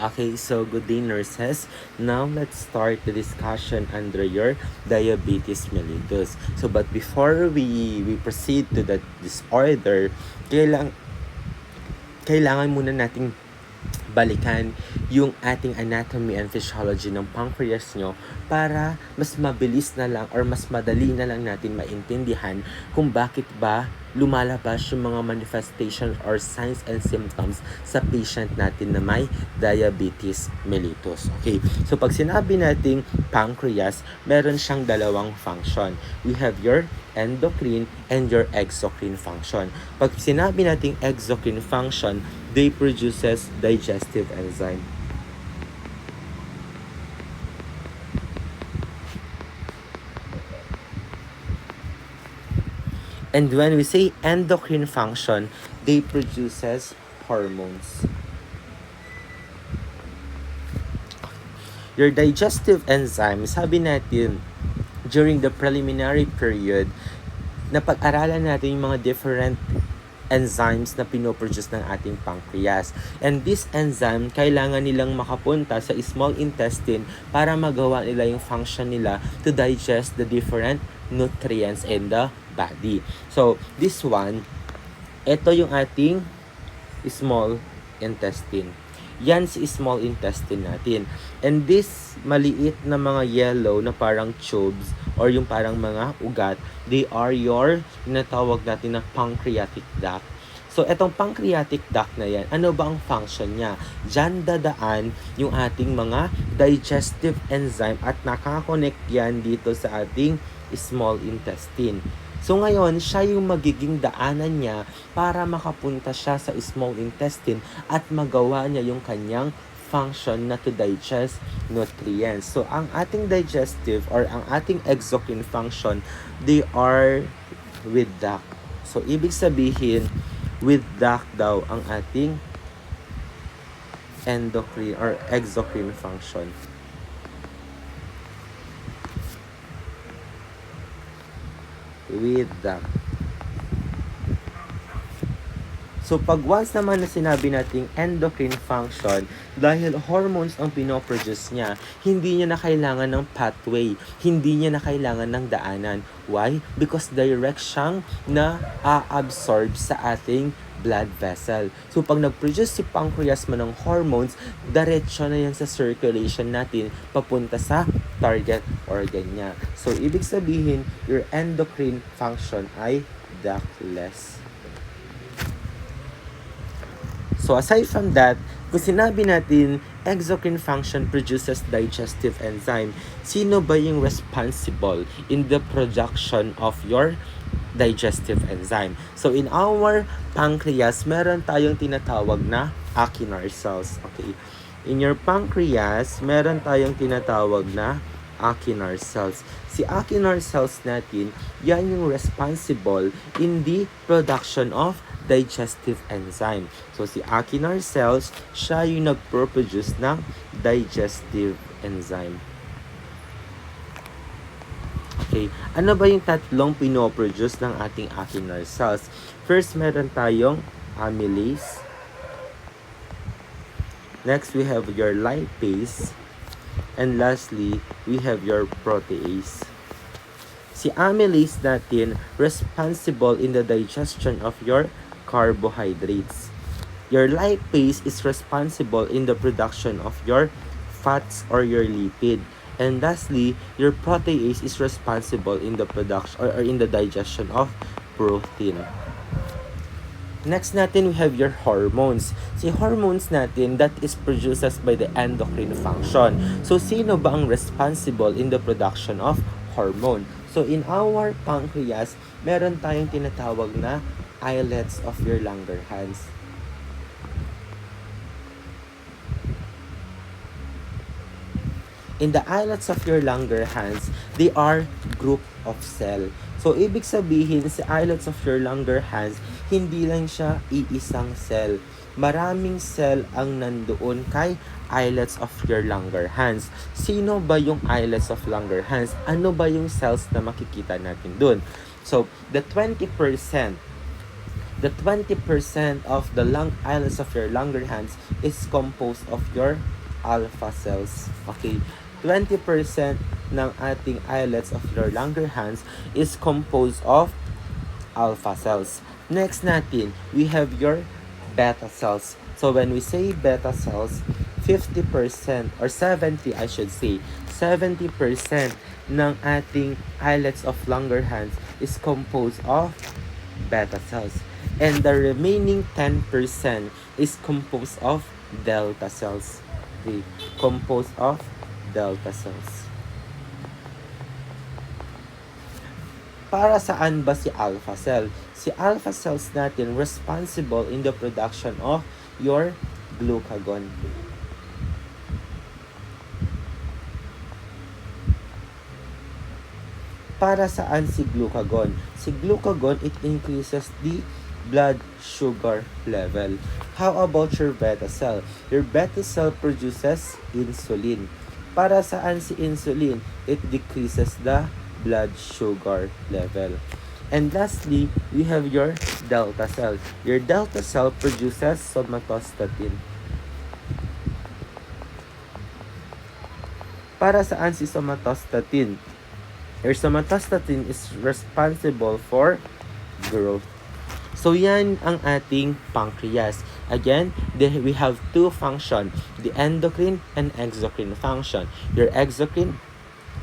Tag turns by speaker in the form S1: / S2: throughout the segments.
S1: Okay, so good day, nurses. Now let's start the discussion under your diabetes mellitus. So, but before we proceed to the disorder, kailangan muna nating balikan yung ating anatomy and physiology ng pancreas nyo para mas mabilis na lang or mas madali na lang natin maintindihan kung bakit ba lumalabas yung mga manifestations or signs and symptoms sa patient natin na may diabetes mellitus. Okay, so pag sinabi nating pancreas, meron siyang dalawang function. We have your endocrine and your exocrine function. Pag sinabi nating exocrine function, they produces digestive enzyme. And when we say endocrine function, they produces hormones. Your digestive enzyme, sabi natin, during the preliminary period, napag-aralan natin yung mga different enzymes na pinoproduce ng ating pancreas. And this enzyme, kailangan nilang makapunta sa small intestine para magawa nila yung function nila to digest the different nutrients in the body. So, this one, ito yung ating small intestine. Yan si small intestine natin. And this maliit na mga yellow na parang tubes or yung parang mga ugat, they are your tinatawag natin na pancreatic duct. So, etong pancreatic duct na yan, ano ba ang function niya? Diyan dadaan yung ating mga digestive enzyme at nakakonect yan dito sa ating small intestine. So ngayon, siya yung magiging daanan niya para makapunta siya sa small intestine at magawa niya yung kanyang function na to digest nutrients. So ang ating digestive or ang ating exocrine function, they are with duct. So ibig sabihin, with duct daw ang ating endocrine or exocrine function. With duct. So, pag once naman na sinabi nating endocrine function, dahil hormones ang pinoproduce niya, hindi niya na kailangan ng pathway, hindi niya na kailangan ng daanan. Why? Because direct siyang na-absorb sa ating blood vessel. So, pag nag-produce si pancreas mo ng hormones, diretso na yan sa circulation natin papunta sa target organ niya. So, ibig sabihin, your endocrine function ay ductless. So, aside from that, kung sinabi natin, exocrine function produces digestive enzyme, sino ba yung responsible in the production of your digestive enzyme? So, in our pancreas, meron tayong tinatawag na acinar cells. Okay. In your pancreas, meron tayong tinatawag na acinar cells. Si acinar cells natin, yan yung responsible in the production of digestive enzyme. So, si acinar cells, siya yung nagproduce ng digestive enzyme. Okay, ano ba yung tatlong pinoproduce ng ating acinar cells? First, meron tayong amylase. Next, we have your lipase. And lastly, we have your protease. Si amylase natin, responsible in the digestion of your carbohydrates. Your lipase is responsible in the production of your fats or your lipid. And lastly, your protease is responsible in the production or in the digestion of protein. Next natin, we have your hormones. Si hormones natin, that is produced by the endocrine function. So, sino ba ang responsible in the production of hormone? So, in our pancreas, meron tayong tinatawag na islets of your Langerhans. In the islets of your Langerhans, they are group of cell. So, ibig sabihin, sa islets of your Langerhans, hindi lang siya iisang cell. Maraming cell ang nandoon kay islets of your Langerhans. Sino ba yung islets of Langerhans? Ano ba yung cells na makikita natin doon? So, the 20% the 20% of the lung islets of your Langerhans is composed of your alpha cells. Okay, 20% ng ating islets of your Langerhans is composed of alpha cells. Next natin, we have your beta cells. So when we say beta cells, 50% or 70 I should say, 70% ng ating islets of Langerhans is composed of beta cells. And the remaining 10% is composed of delta cells. Okay, composed of delta cells. Para saan ba si alpha cell? Si alpha cells natin responsible in the production of your glucagon. Para saan si glucagon? Si glucagon, it increases the blood sugar level. How about your beta cell? Your beta cell produces insulin. Para saan si insulin? It decreases the blood sugar level. And lastly, we have your delta cell. Your delta cell produces somatostatin. Para saan si somatostatin? Your somatostatin is responsible for growth. So yan ang ating pancreas. Again, we have two functions, the endocrine and exocrine function. Your exocrine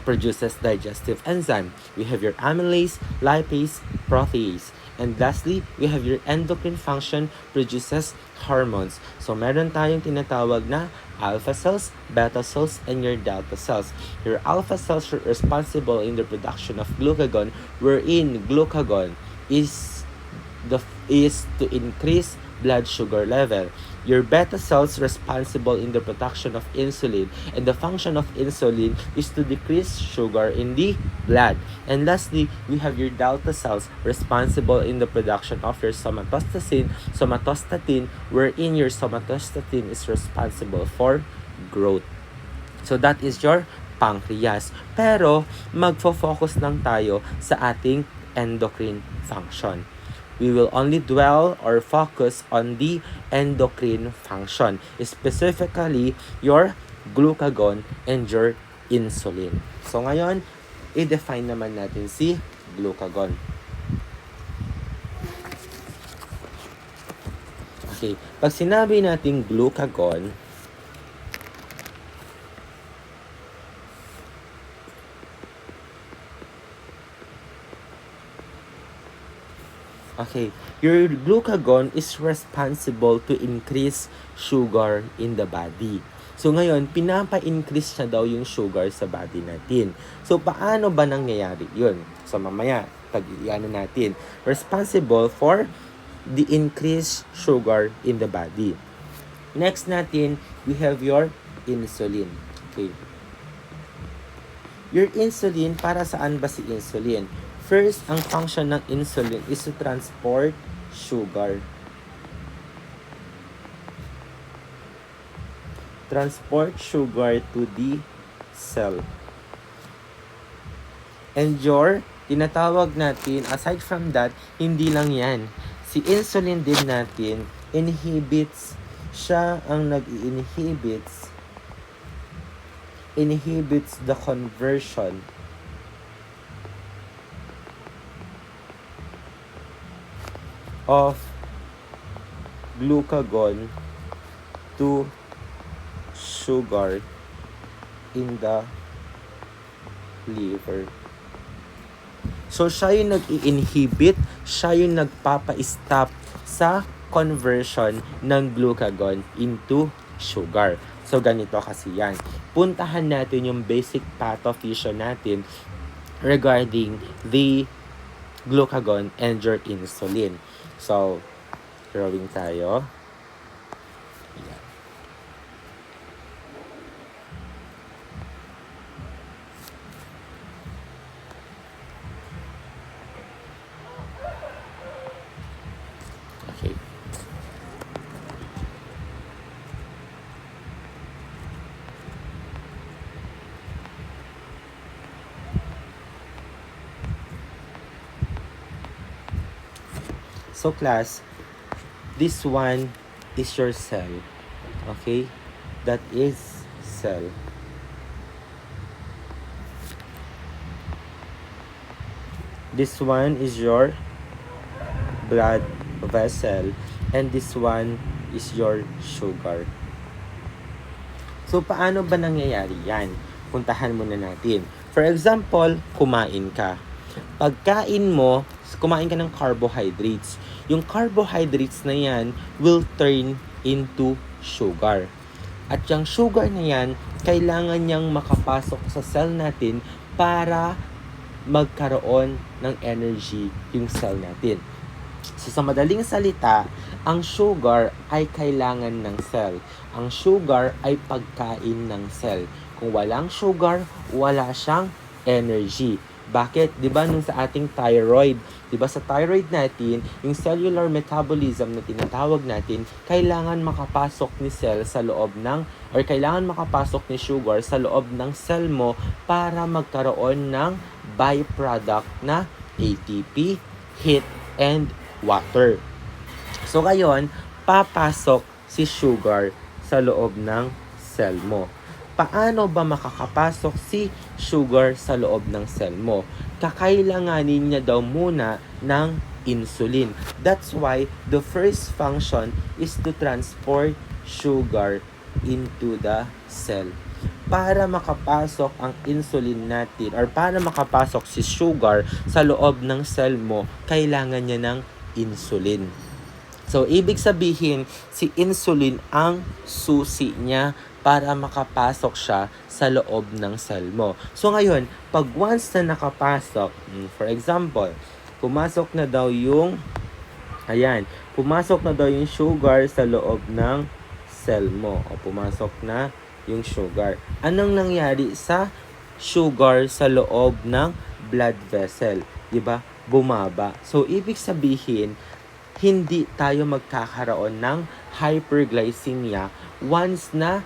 S1: produces digestive enzyme. We have your amylase, lipase, protease. And lastly, we have your endocrine function produces hormones. So meron tayong tinatawag na alpha cells, beta cells, and your delta cells. Your alpha cells are responsible in the production of glucagon, wherein glucagon is to increase blood sugar level. Your beta cells responsible in the production of insulin, and the function of insulin is to decrease sugar in the blood. And lastly, we have your delta cells responsible in the production of your somatostatin, wherein your somatostatin is responsible for growth. So that is your pancreas. Pero magfo-focus lang tayo sa ating endocrine function. We will only dwell or focus on the endocrine function, specifically your glucagon and your insulin. So ngayon, i-define naman natin si glucagon. Okay, pag sinabi natin glucagon, okay, your glucagon is responsible to increase sugar in the body. So ngayon, pinapa-increase siya daw yung sugar sa body natin. So paano ba nangyayari yun? So mamaya, pag-iano natin. Responsible for the increased sugar in the body. Next natin, we have your insulin. Okay. Your insulin, para saan ba si insulin? First, ang function ng insulin is to transport sugar. Transport sugar to the cell. And your, tinatawag natin, aside from that, hindi lang yan. Si insulin din natin, siya ang nag-inhibits the conversion of glucagon to sugar in the liver. So siya yung nag-i-inhibit, siya yung nagpapa-stop sa conversion ng glucagon into sugar. So ganito kasi yan. Puntahan natin yung basic pathophysiology natin regarding the glucagon and your insulin. So, drawing tayo. Yan. Okay. So class, This one is your cell. Okay? That is cell. This one is your blood vessel. And this one is your sugar. So, paano ba nangyayari yan? Puntahan muna natin. For example, kumain ka. Pagkain mo, kumain ka ng carbohydrates. Yung carbohydrates na yan will turn into sugar. At yung sugar na yan, kailangan niyang makapasok sa cell natin para magkaroon ng energy yung cell natin. So, sa madaling salita, ang sugar ay kailangan ng cell. Ang sugar ay pagkain ng cell. Kung walang sugar, wala siyang energy. Bakit? 'Di ba nung sa ating thyroid, 'di ba sa thyroid natin, yung cellular metabolism na tinatawag natin, kailangan makapasok ni cell sa loob ng or kailangan makapasok ni sugar sa loob ng cell mo para magkaroon ng byproduct na ATP, heat, and water. So ngayon, papasok si sugar sa loob ng cell mo. Paano ba makakapasok si sugar sa loob ng cell mo? Kakailanganin niya daw muna ng insulin. That's why the first function is to transport sugar into the cell. Para makapasok ang insulin natin or para makapasok si sugar sa loob ng cell mo, kailangan niya ng insulin. So, ibig sabihin, si insulin ang susi niya para makapasok siya sa loob ng cell mo. So, ngayon, pag once na nakapasok, for example, pumasok na daw yung sugar sa loob ng cell mo. O, pumasok na yung sugar. Anong nangyari sa sugar sa loob ng blood vessel? Diba? Bumaba. So, ibig sabihin, hindi tayo magkakaroon ng hyperglycemia once na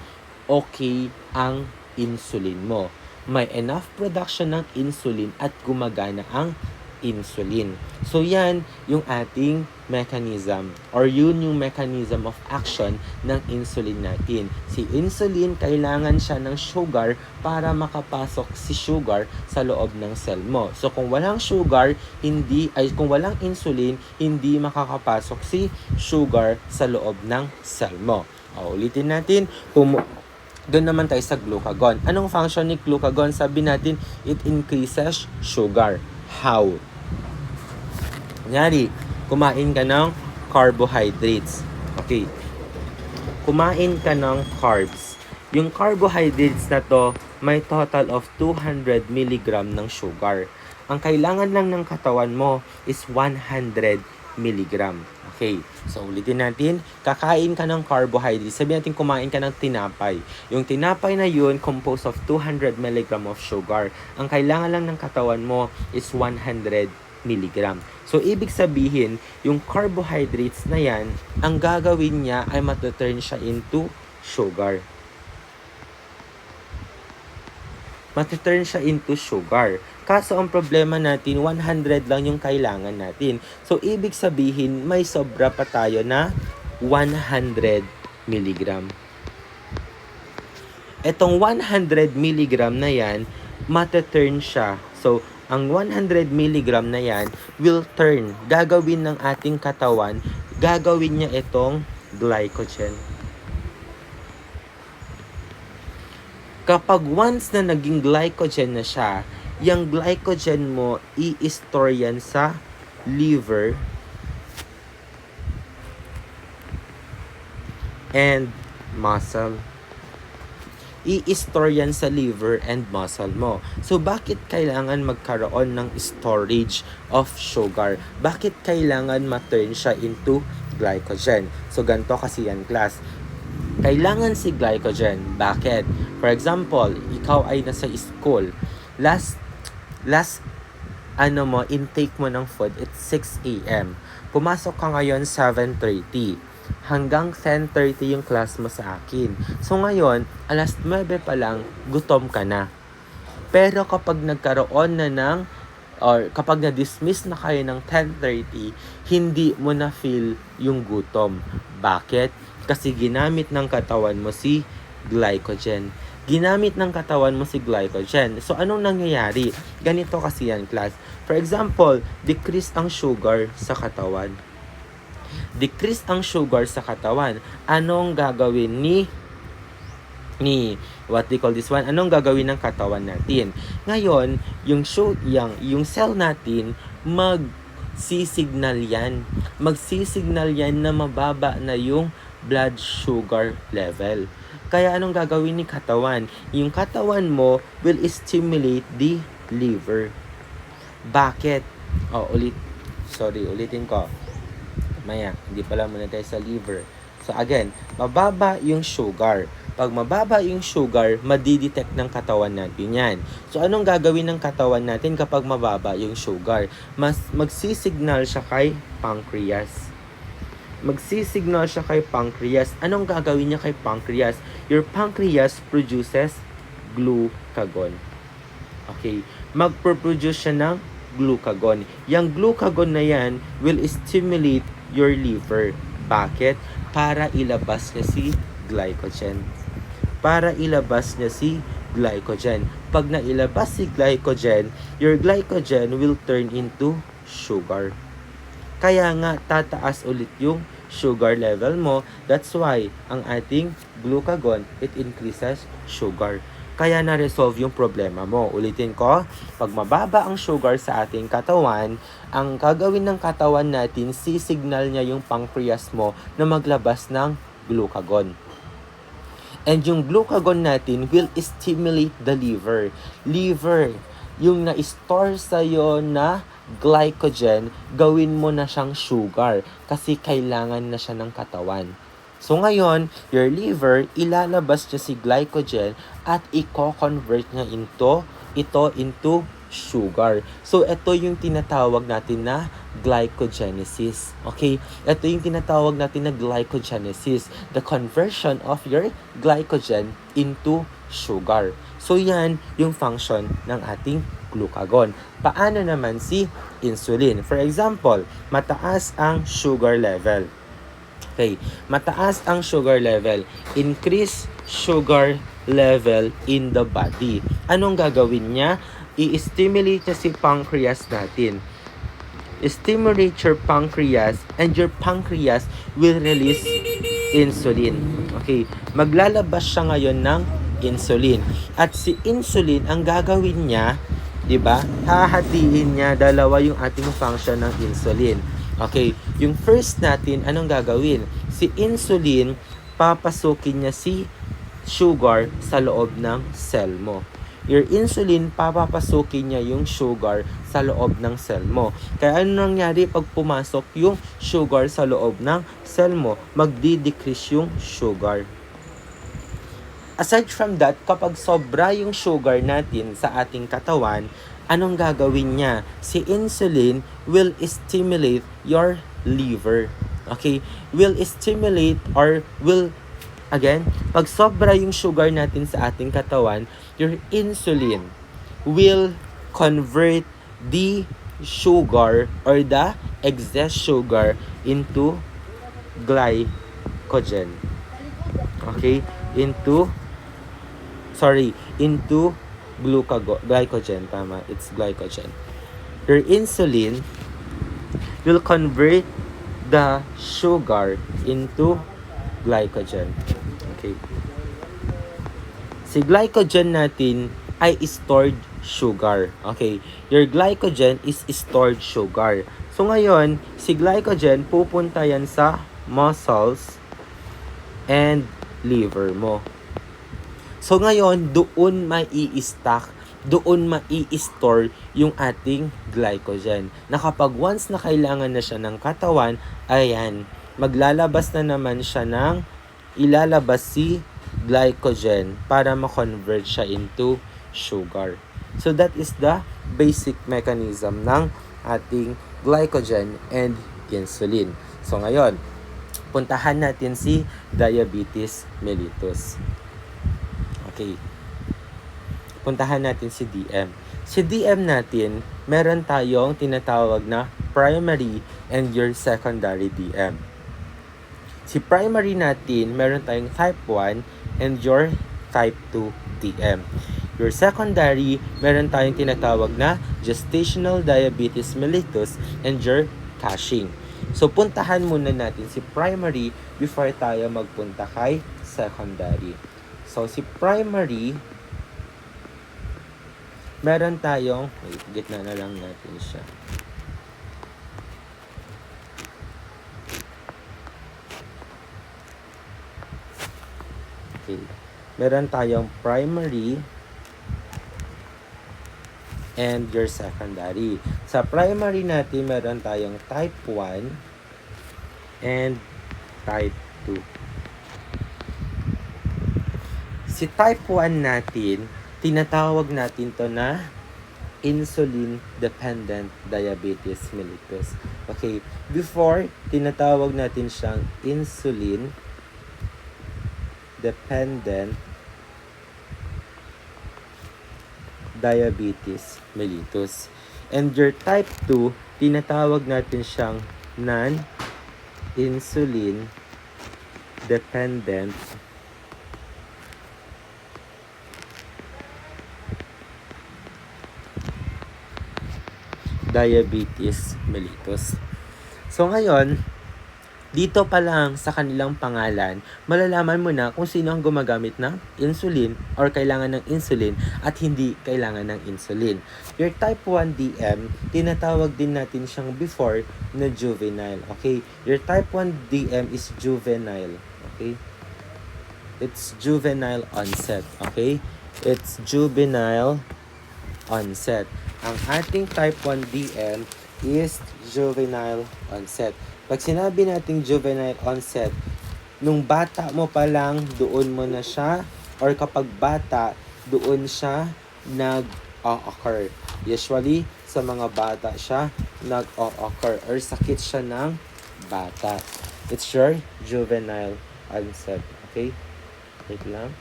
S1: okay ang insulin mo. May enough production ng insulin at gumagana ang insulin. So yan yung ating mechanism or yun yung mechanism of action ng insulin natin. Si insulin, kailangan siya ng sugar para makapasok si sugar sa loob ng cell mo. So kung walang sugar, kung walang insulin, hindi makakapasok si sugar sa loob ng cell mo. Ulitin natin, doon naman tayo sa glucagon. Anong function ni glucagon? Sabi natin, it increases sugar. How? Kunyari, kumain ka ng carbohydrates. Okay. Kumain ka ng carbs. Yung carbohydrates na to, may total of 200 mg ng sugar. Ang kailangan lang ng katawan mo is 100 mg. Okay. So, ulitin natin. Kakain ka ng carbohydrates. Sabihin natin kumain ka ng tinapay. Yung tinapay na yun, composed of 200 mg of sugar. Ang kailangan lang ng katawan mo is 100 mg. So, ibig sabihin, yung carbohydrates na yan, ang gagawin niya ay matuturn siya into sugar. Matuturn siya into sugar. Kaso, ang problema natin, 100 lang yung kailangan natin. So, ibig sabihin, may sobra pa tayo na 100 mg. Etong 100 mg na yan, matuturn siya. So, ang 100 mg na yan will turn. Gagawin ng ating katawan, gagawin niya itong glycogen. Kapag once na naging glycogen na siya, yung glycogen mo, i-store yan sa liver and muscle. I-store yan sa liver and muscle mo. So, bakit kailangan magkaroon ng storage of sugar? Bakit kailangan ma-turn siya into glycogen? So, ganito kasi yan, class. Kailangan si glycogen. Bakit? For example, ikaw ay nasa school. Last intake mo ng food, it's 6 a.m. Pumasok ka ngayon 7:30. Hanggang 10:30 yung class mo sa akin. So ngayon, alas 9 pa lang, gutom ka na. Pero kapag nagkaroon na ng or kapag na-dismiss na kayo ng 10:30, hindi mo na feel yung gutom. Bakit? Kasi ginamit ng katawan mo si glycogen. Ginamit ng katawan mo si glycogen. So, anong nangyayari? Ganito kasi yan, class. For example, decrease ang sugar sa katawan. Decrease ang sugar sa katawan. Anong gagawin ni what they call this one? Anong gagawin ng katawan natin? Ngayon, yung cell natin magsisignal yan. Magsisignal yan na mababa na yung blood sugar level. Kaya anong gagawin ni katawan? Yung katawan mo will stimulate the liver. Bakit? Ulitin ko. Maya, hindi pala muna tayo sa liver. So again, mababa yung sugar. Pag mababa yung sugar, madidetect ng katawan natin yan. So anong gagawin ng katawan natin kapag mababa yung sugar? Magsisignal siya kay pancreas. Magsisignal siya kay pancreas. Anong gagawin niya kay pancreas? Your pancreas produces glucagon. Okay, magproduce siya ng glucagon. Yung glucagon na yan will stimulate your liver. Bakit? Para ilabas niya si glycogen. Para ilabas niya si glycogen. Pag nailabas si glycogen, your glycogen will turn into sugar. Kaya nga, tataas ulit yung sugar level mo. That's why, ang ating glucagon, it increases sugar. Kaya na-resolve yung problema mo. Ulitin ko, pag mababa ang sugar sa ating katawan, ang gagawin ng katawan natin, sisignal niya yung pancreas mo na maglabas ng glucagon. And yung glucagon natin will stimulate the liver. Liver, yung na-store sa'yo na glycogen, gawin mo na siyang sugar kasi kailangan na siya ng katawan. So ngayon, your liver, ilalabas niya si glycogen at i-convert niya into sugar. So ito yung tinatawag natin na glycogenesis. Okay? Ito yung tinatawag natin na glycogenesis. The conversion of your glycogen into sugar. So yan yung function ng ating glucagon. Paano naman si insulin? For example, mataas ang sugar level. Okay, mataas ang sugar level. Increase sugar level in the body. Anong gagawin niya? I-stimulate niya si pancreas natin. Stimulate your pancreas and your pancreas will release insulin. Okay, maglalabas siya ngayon ng insulin. At si insulin, ang gagawin niya, 'di ba? Hahatiin niya dalawa yung ating function ng insulin. Okay, yung first natin, anong gagawin? Si insulin, papasukin niya si sugar sa loob ng cell mo. Your insulin, papapasukin niya yung sugar sa loob ng cell mo. Kaya ano nangyari pag pumasok yung sugar sa loob ng cell mo? Magdi-decrease yung sugar. Aside from that, kapag sobra yung sugar natin sa ating katawan, anong gagawin niya? Si insulin will stimulate your liver. Okay? Will stimulate or will, again, pag sobra yung sugar natin sa ating katawan, your insulin will convert the sugar or the excess sugar into glycogen. Okay? Into glycogen. Tama, it's glycogen. Your insulin will convert the sugar into glycogen. Okay. Si glycogen natin ay stored sugar. Okay. Your glycogen is stored sugar. So ngayon, si glycogen pupunta yan sa muscles and liver mo. So ngayon, doon mai-stack, doon mai-store yung ating glycogen. Na kapag once na kailangan na siya ng katawan, ayan, maglalabas na naman siya ng ilalabas si glycogen para ma-convert siya into sugar. So that is the basic mechanism ng ating glycogen and insulin. So ngayon, puntahan natin si diabetes mellitus. Okay. puntahan natin si DM. Si DM natin, meron tayong tinatawag na primary and your secondary DM. Si primary natin, meron tayong type 1 and your type 2 DM. Your secondary, meron tayong tinatawag na gestational diabetes mellitus and your Cushing. So, puntahan muna natin si primary before tayo magpunta kay secondary. So, si primary, meron tayong, wait, gitna na lang natin siya. Okay. Meron tayong primary and your secondary. Sa primary natin, meron tayong type 1 and type 2. Si type 1 natin, tinatawag natin to na insulin-dependent diabetes mellitus. Okay, before, tinatawag natin siyang insulin-dependent diabetes mellitus. And your type 2, tinatawag natin siyang non-insulin dependent diabetes mellitus. So ngayon, dito pa lang sa kanilang pangalan, malalaman mo na kung sino ang gumagamit ng insulin or kailangan ng insulin at hindi kailangan ng insulin. Your type 1 DM, tinatawag din natin siyang before na juvenile. Okay? Your type 1 DM is juvenile. Okay? It's juvenile onset. Okay? It's juvenile onset. Ang ating type 1 DM is juvenile onset. Pag sinabi nating juvenile onset, nung bata mo pa lang, doon mo na siya, or kapag bata, doon siya nag-occur. Usually, sa mga bata siya nag-occur or sakit siya ng bata. It's your juvenile onset. Okay? Wait lang.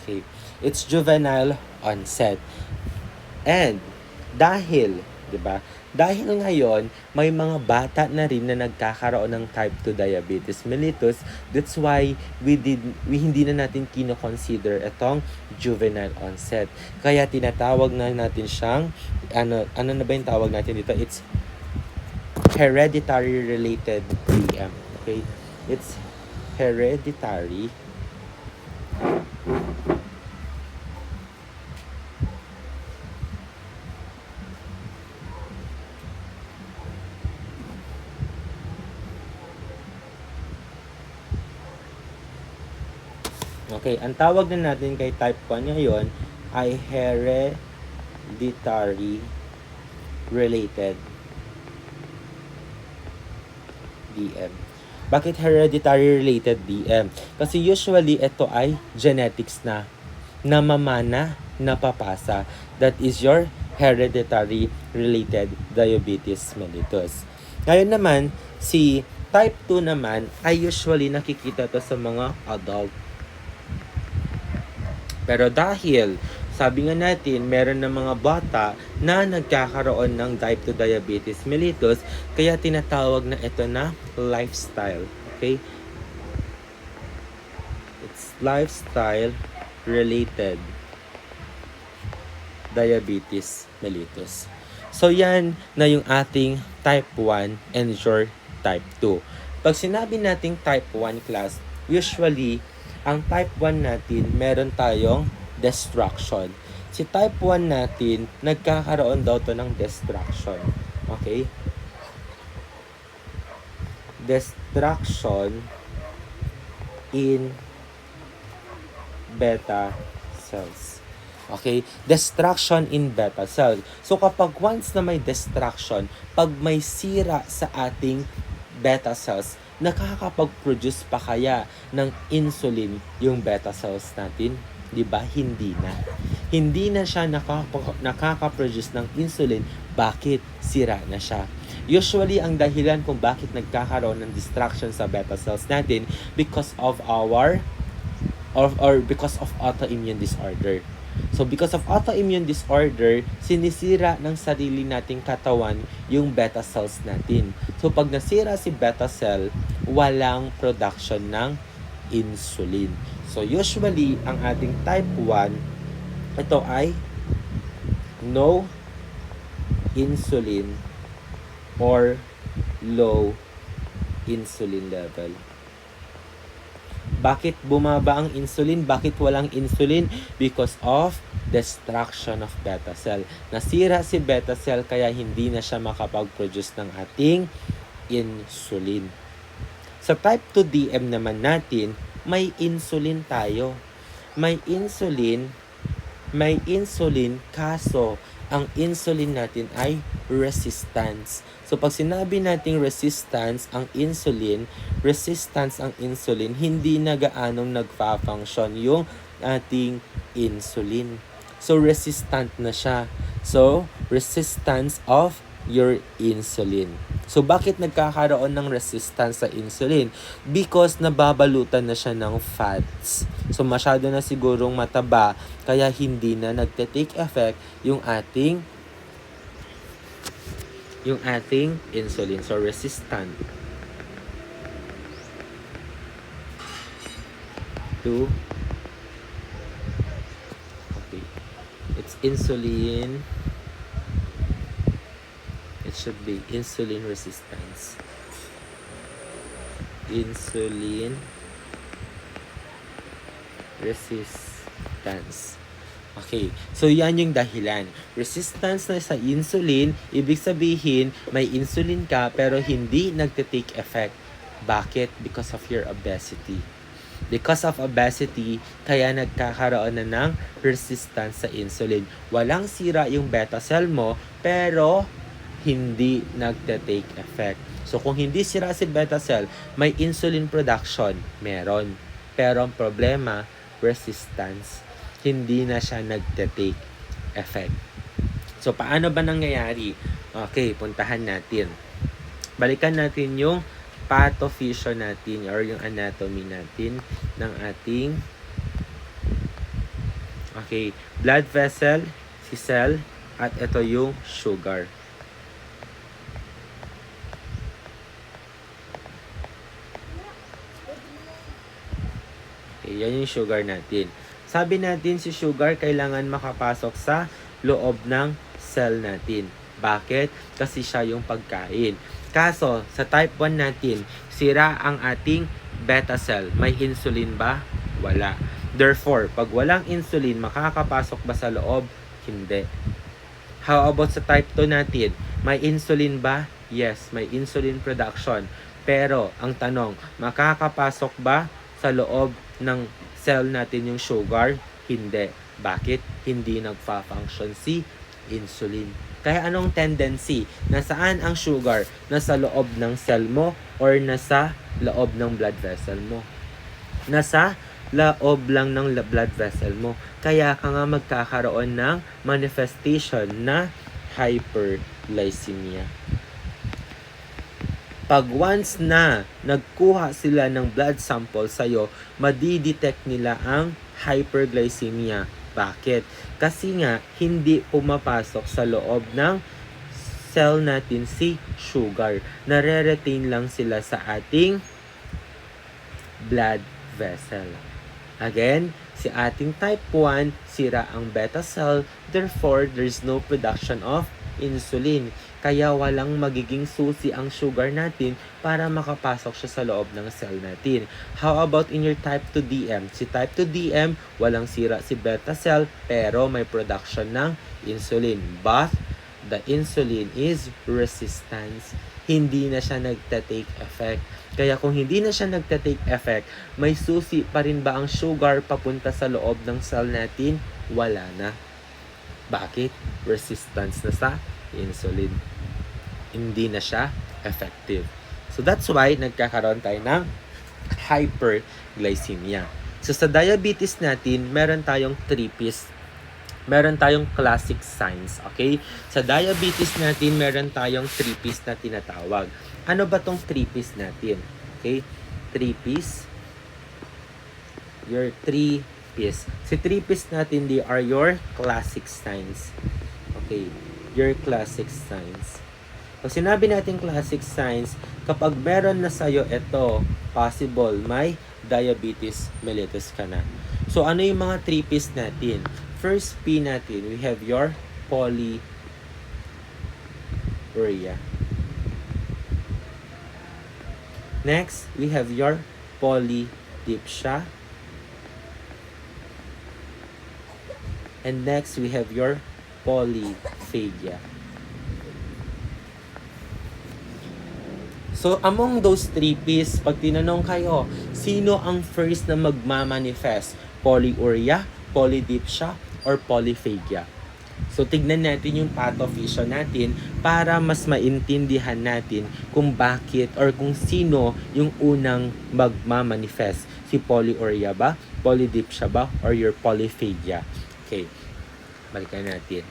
S1: Okay. It's juvenile onset. And dahil, 'di ba? Dahil ngayon may mga bata na rin na nagkakaroon ng type 2 diabetes mellitus, that's why we hindi na natin kino-consider itong juvenile onset. Kaya tinatawag na natin siyang ano na ba yung tawag natin dito? It's hereditary related DM. Okay? It's hereditary Okay, ang tawag na natin kay type 1 ngayon ay hereditary related DM. Bakit hereditary related DM? Kasi usually ito ay genetics na namamana, napapasa. That is your hereditary related diabetes mellitus. Ngayon naman, si type 2 naman ay usually nakikita to sa mga adult. Pero dahil, sabi nga natin, meron ng mga bata na nagkakaroon ng type 2 diabetes mellitus, kaya tinatawag na ito na lifestyle. Okay? It's lifestyle related diabetes mellitus. So yan na yung ating type 1 and your type 2. Pag sinabi nating type 1 class, usually ang type 1 natin, meron tayong destruction. Si type 1 natin, nagkakaroon daw to ng destruction. Okay? Destruction in beta cells. Okay? Destruction in beta cells. So, kapag once na may destruction, pag may sira sa ating beta cells, nakakapag-produce pa kaya ng insulin yung beta cells natin? 'Di ba? Hindi na. Hindi na siya nakaka-produce ng insulin Bakit? Sira na siya. Usually, ang dahilan kung bakit nagkakaroon ng destruction sa beta cells natin because of because of autoimmune disorder. So, because of autoimmune disorder, sinisira ng sarili nating katawan yung beta cells natin. So, pag nasira si beta cell, walang production ng insulin. So, usually, ang ating type 1, ito ay no insulin or low insulin level. Bakit bumaba ang insulin? Bakit walang insulin? Because of destruction of beta cell. Nasira si beta cell kaya hindi na siya makapag-produce ng ating insulin. Sa type 2 DM naman natin, may insulin tayo. May insulin, kaso ang insulin natin ay resistance. So, pag sinabi nating resistance ang insulin, hindi na gaanong nagfa-function yung ating insulin. So, resistant na siya. So, resistance of your insulin. So, bakit nagkakaroon ng resistance sa insulin? Because nababalutan na siya ng fats. So, masyado na sigurong mataba, kaya hindi na nagte-take effect yung ating insulin. So, resistant to, okay, it's insulin. It should be insulin resistance. Insulin resistance. Okay, so yan yung dahilan. Resistance na sa insulin, ibig sabihin may insulin ka pero hindi nagte-take effect. Bakit? Because of your obesity. Because of obesity, kaya nagkakaroon na ng resistance sa insulin. Walang sira yung beta cell mo, pero hindi nagte-take effect. So, kung hindi sira si beta cell, may insulin production, meron. Pero ang problema, resistance. Hindi na siya nagte-take effect. So, paano ba nangyayari? Okay, puntahan natin. Balikan natin yung pathophysiology natin or yung anatomy natin ng ating blood vessel, si cell, at ito yung sugar. Okay, yan yung sugar natin. Sabi natin si sugar kailangan makapasok sa loob ng cell natin. Bakit? Kasi siya yung pagkain. Kaso, sa type 1 natin, sira ang ating beta cell. May insulin ba? Wala. Therefore, pag walang insulin, makakapasok ba sa loob? Hindi. How about sa type 2 natin? May insulin ba? Yes, may insulin production. Pero, ang tanong, makakapasok ba sa loob ng cell natin yung sugar? Hindi. Bakit? Hindi nagfa-function si insulin. Kaya anong tendency? Nasaan ang sugar? Nasa loob ng cell mo or nasa loob ng blood vessel mo? Nasa loob lang ng blood vessel mo. Kaya ka nga magkakaroon ng manifestation na hyperglycemia. Pag once na nagkuha sila ng blood sample sa'yo, madidetect nila ang hyperglycemia. Bakit? Kasi nga, hindi pumapasok sa loob ng cell natin si sugar. Nare-retain lang sila sa ating blood vessel. Again, si ating type 1, sira ang beta cell, therefore, there's no production of insulin. Kaya walang magiging susi ang sugar natin para makapasok siya sa loob ng cell natin. How about in your type 2 DM? Si type 2 DM, walang sira si beta cell pero may production ng insulin. But the insulin is resistance. Hindi na siya nagta-take effect. Kaya kung hindi na siya nagta-take effect, may susi pa rin ba ang sugar papunta sa loob ng cell natin? Wala na. Bakit? Resistance na sa insulin. Hindi na siya effective. So that's why nagkakaroon tayo ng hyperglycemia. So sa diabetes natin, meron tayong 3 P's meron tayong classic signs, okay? Sa diabetes natin, meron tayong 3Ps na tinatawag. Ano ba tong 3Ps natin? Okay? 3Ps. Your 3Ps. Si 3Ps natin, they are your classic signs. Okay? Your classic signs. Pag sinabi natin classic signs, kapag meron na sa'yo ito, possible may diabetes mellitus ka na. So, ano yung mga 3Ps natin? First P natin, we have your polyuria. Next, we have your polydipsia. And next, we have your polyphagia. So, among those 3Ps, pag tinanong kayo, sino ang first na magmamanifest? Polyuria, polydipsia, or polyphagia? So, tignan natin yung pathophysio natin para mas maintindihan natin kung bakit or kung sino yung unang magmamanifest. Si polyuria ba, polydipsia ba, or your polyphagia? Okay, balikan natin.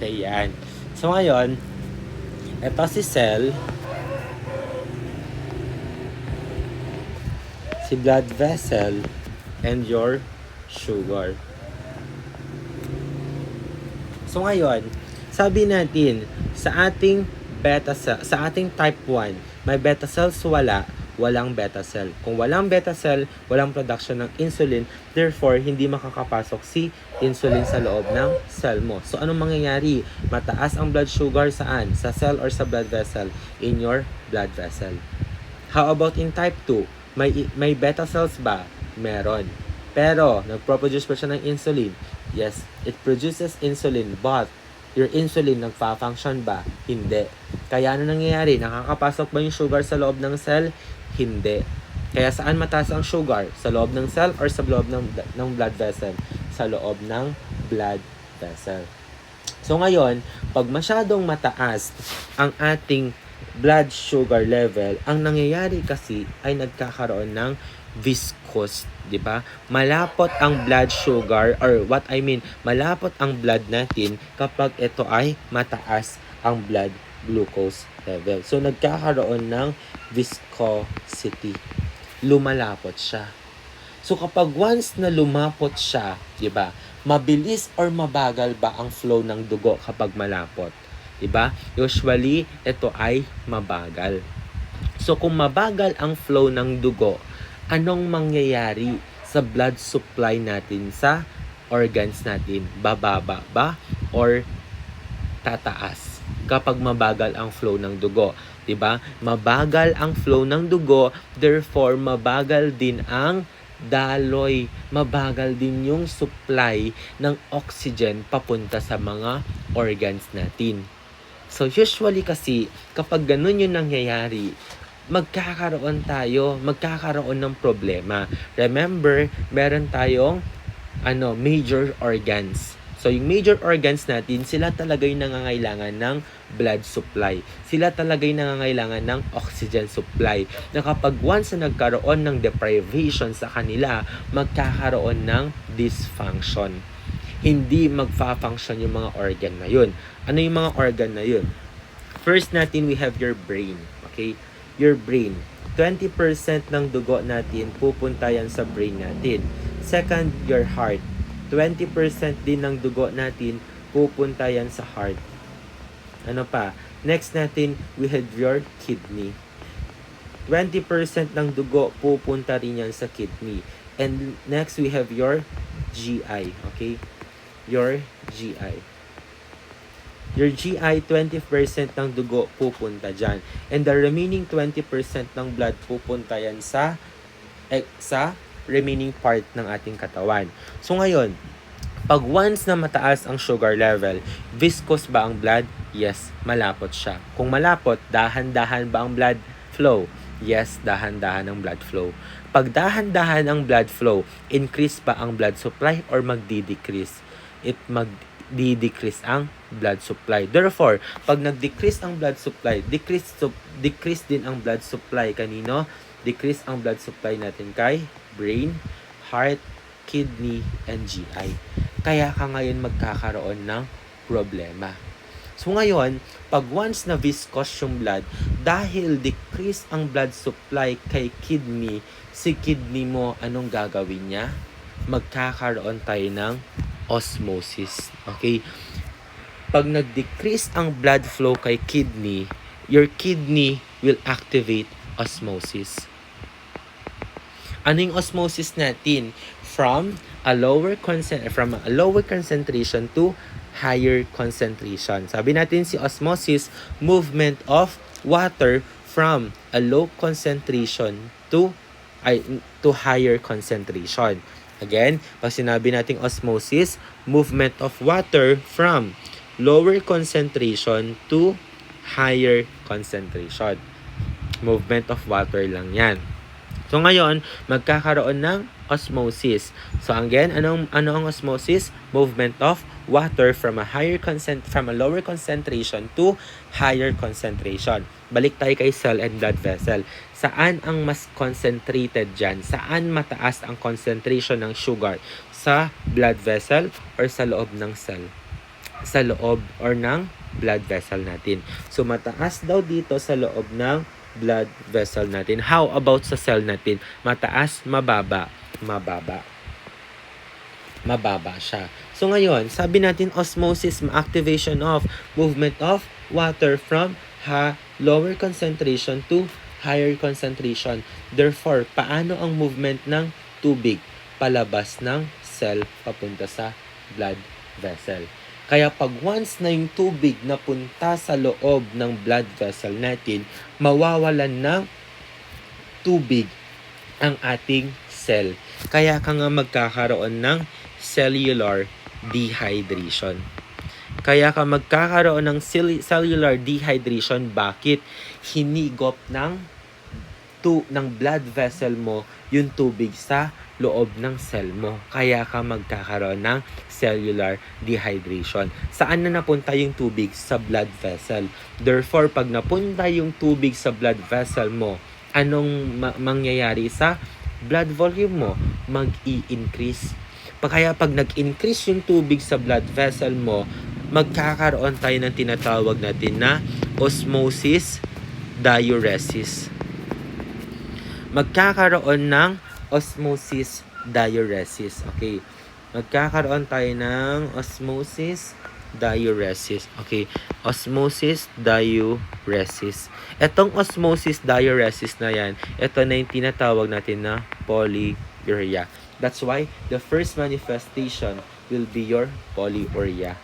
S1: Okay, yan. So, ngayon, ito si cell, si blood vessel, and your sugar. So, ngayon, sabi natin, sa ating beta cell, sa ating type 1, may beta cells walang beta cell. Kung walang beta cell, walang production ng insulin, therefore, hindi makakapasok si insulin sa loob ng cell mo. So, anong mangyayari? Mataas ang blood sugar saan? Sa cell or sa blood vessel? In your blood vessel. How about in type 2? May beta cells ba? Meron. Pero, nagproduce pa siya ng insulin? Yes, it produces insulin, but your insulin nagfa-function ba? Hindi. Kaya ano nangyayari? Nakakapasok ba yung sugar sa loob ng cell? Hindi. Kaya saan mataas ang sugar? Sa loob ng cell or sa loob ng blood vessel? Sa loob ng blood vessel. So ngayon, pag masyadong mataas ang ating blood sugar level, ang nangyayari kasi ay nagkakaroon ng viscous, di ba? Malapot ang blood sugar, or what I mean, malapot ang blood natin kapag ito ay mataas ang blood glucose level. So nagkakaroon ng viscosity. Lumalapot siya. So kapag once na lumapot siya, di ba? Mabilis or mabagal ba ang flow ng dugo kapag malapot? Di ba? Usually, ito ay mabagal. So kung mabagal ang flow ng dugo, anong mangyayari sa blood supply natin sa organs natin? Bababa ba or tataas kapag mabagal ang flow ng dugo? 'Di ba? Mabagal ang flow ng dugo, therefore mabagal din ang daloy, mabagal din yung supply ng oxygen papunta sa mga organs natin. So usually kasi kapag ganun yung nangyayari, magkakaroon ng problema. Remember, meron tayong major organs. So, yung major organs natin, sila talaga yung nangangailangan ng blood supply. Sila talaga yung nangangailangan ng oxygen supply. Na kapag once na nagkaroon ng deprivation sa kanila, magkakaroon ng dysfunction. Hindi magfa-function yung mga organ na yun. Ano yung mga organ na yun? First natin, we have your brain. Okay? Your brain. 20% ng dugo natin pupunta yan sa brain natin. Second, your heart. 20% din ng dugo natin pupunta yan sa heart. Ano pa? Next natin, we have your kidney. 20% ng dugo pupunta rin yan sa kidney. And next, we have your GI. Okay? Your GI. Your GI, 20% ng dugo pupunta dyan. And the remaining 20% ng blood pupunta yan sa remaining part ng ating katawan. So ngayon, pag once na mataas ang sugar level, viscous ba ang blood? Yes, malapot siya. Kung malapot, dahan-dahan ba ang blood flow? Yes, dahan-dahan ang blood flow. Pag dahan-dahan ang blood flow, increase ba ang blood supply or magdi-decrease? Magdi-decrease ang blood supply. Therefore, pag nag-decrease ang blood supply, decrease din ang blood supply kanino? Decrease ang blood supply natin kay brain, heart, kidney, and GI. Kaya ka ngayon magkakaroon ng problema. So ngayon, pag once na viscous yung blood, dahil decrease ang blood supply kay kidney, si kidney mo, anong gagawin niya? Magkakaroon tayo ng osmosis. Okay? Pag nag-decrease ang blood flow kay kidney, your kidney will activate osmosis. Ano yung osmosis natin? From a lower concentration to higher concentration. Sabi natin si osmosis, movement of water from a low concentration to higher concentration. Again, pag sinabi nating osmosis, movement of water from lower concentration to higher concentration. Movement of water lang yan. So ngayon, magkakaroon ng osmosis. So again, ano ang osmosis? Movement of water from a lower concentration to higher concentration. Balik tayo kay cell and blood vessel. Saan ang mas concentrated dyan? Saan mataas ang concentration ng sugar? Sa blood vessel or sa loob ng cell? Sa loob or ng blood vessel natin. So mataas daw dito sa loob ng blood vessel natin. How about sa cell natin? Mataas, mababa? Mababa. Mababa siya. So ngayon, sabi natin osmosis, activation of movement of water from lower concentration to higher concentration. Therefore, paano ang movement ng tubig palabas ng cell papunta sa blood vessel? Kaya pag once na yung tubig napunta sa loob ng blood vessel natin, mawawalan ng tubig ang ating cell. Kaya ka nga magkakaroon ng cellular dehydration. Kaya ka magkakaroon ng cellular dehydration. Bakit? Hinigop ng blood vessel mo yung tubig sa loob ng cell mo. Kaya ka magkakaroon ng cellular dehydration. Saan na napunta yung tubig? Sa blood vessel. Therefore, pag napunta yung tubig sa blood vessel mo, anong mangyayari sa blood volume mo? Mag-i-increase. Kaya pag nag-increase yung tubig sa blood vessel mo, magkakaroon tayo ng tinatawag natin na osmosis diuresis. Magkakaroon ng osmosis diuresis. Okay. Magkakaroon tayo ng osmosis diuresis. Okay. Osmosis diuresis. Etong osmosis diuresis na yan, ito na yung tinatawag natin na polyuria. That's why the first manifestation will be your polyuria.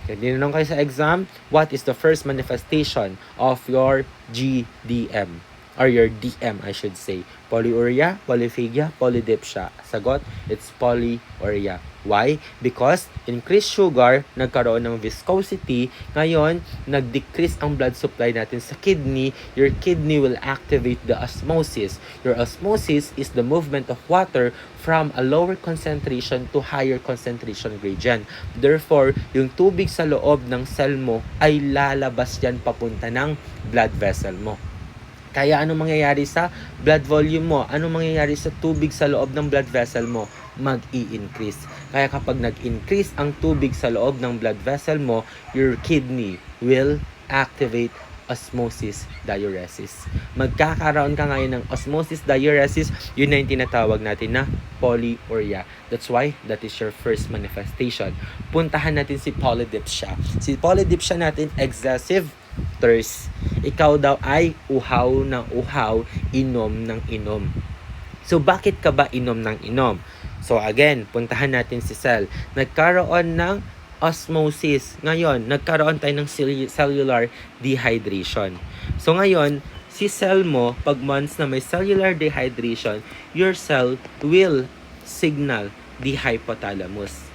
S1: Okay, tinanong kayo sa exam, what is the first manifestation of your GDM? Or your DM, I should say. Polyuria, polyphagia, polydipsia. Sagot, it's polyuria. Why? Because increased sugar, nagkaroon ng viscosity. Ngayon, nag-decrease ang blood supply natin sa kidney. Your kidney will activate the osmosis. Your osmosis is the movement of water from a lower concentration to higher concentration gradient. Therefore, yung tubig sa loob ng cell mo ay lalabas yan papunta ng blood vessel mo. Kaya ano mangyayari sa blood volume mo? Ano mangyayari sa tubig sa loob ng blood vessel mo? Mag-i-increase. Kaya kapag nag-increase ang tubig sa loob ng blood vessel mo, your kidney will activate osmosis diuresis. Magkakaroon ka ngayon ng osmosis diuresis, yun na yung tinatawag natin na polyuria. That's why that is your first manifestation. Puntahan natin si polydipsia. Si polydipsia natin, excessive thirst. Ikaw daw ay uhaw ng uhaw, inom ng inom. So, bakit ka ba inom ng inom? So, again, puntahan natin si cell. Nagkaroon ng osmosis. Ngayon, nagkaroon tayo ng cellular dehydration. So, ngayon, si cell mo, pag once na may cellular dehydration, your cell will signal the hypothalamus.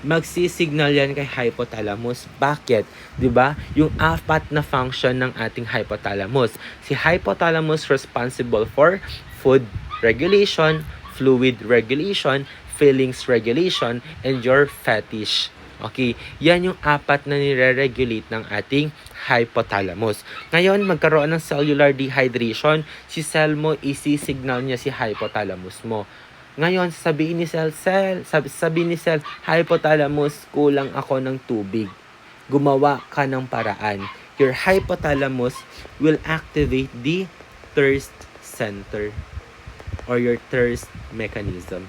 S1: Magsisignal yan kay hypothalamus. Bakit? 'Di ba? Yung apat na function ng ating hypothalamus. Si hypothalamus responsible for food regulation, fluid regulation, feelings regulation, and your fetish. Okay, yan yung apat na nire-regulate ng ating hypothalamus. Ngayon, magkaroon ng cellular dehydration, si cell mo, isi-signal niya si hypothalamus mo. Ngayon, sabihin ni cell, hypothalamus, kulang ako ng tubig. Gumawa ka ng paraan. Your hypothalamus will activate the thirst center or your thirst mechanism.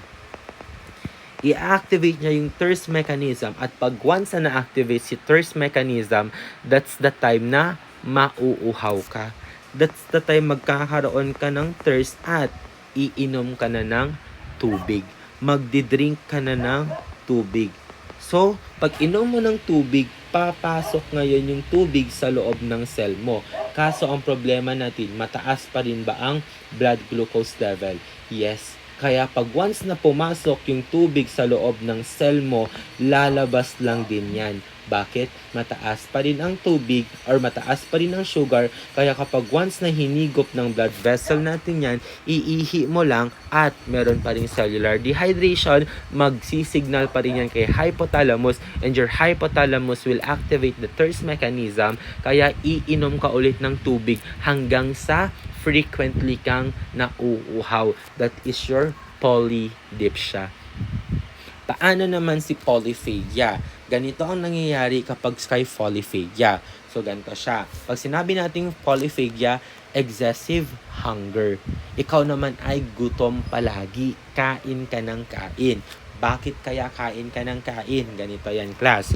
S1: I-activate niya yung thirst mechanism at pag once na na-activate si thirst mechanism, that's the time na mauuhaw ka. That's the time magkakaroon ka ng thirst at iinom ka na ng tubig. Magdi-drink ka na ng tubig. So, pag inom mo ng tubig, papasok ngayon yung tubig sa loob ng cell mo. Kaso ang problema natin, mataas pa rin ba ang blood glucose level? Yes. Kaya pag once na pumasok yung tubig sa loob ng cell mo, lalabas lang din yan. Bakit? Mataas pa rin ang tubig or mataas pa rin ang sugar. Kaya kapag once na hinigop ng blood vessel natin yan, iihi mo lang at meron pa rin cellular dehydration, magsisignal pa rin yan kay hypothalamus and your hypothalamus will activate the thirst mechanism. Kaya iinom ka ulit ng tubig hanggang sa frequently kang nauuhaw. That is your polydipsia. Paano naman si polyphagia? Ganito ang nangyayari kapag skypholyphagia. So, ganito siya. Pag sinabi nating polyphagia, excessive hunger. Ikaw naman ay gutom palagi. Kain ka ng kain. Bakit kaya kain ka ng kain? Ganito yan, class.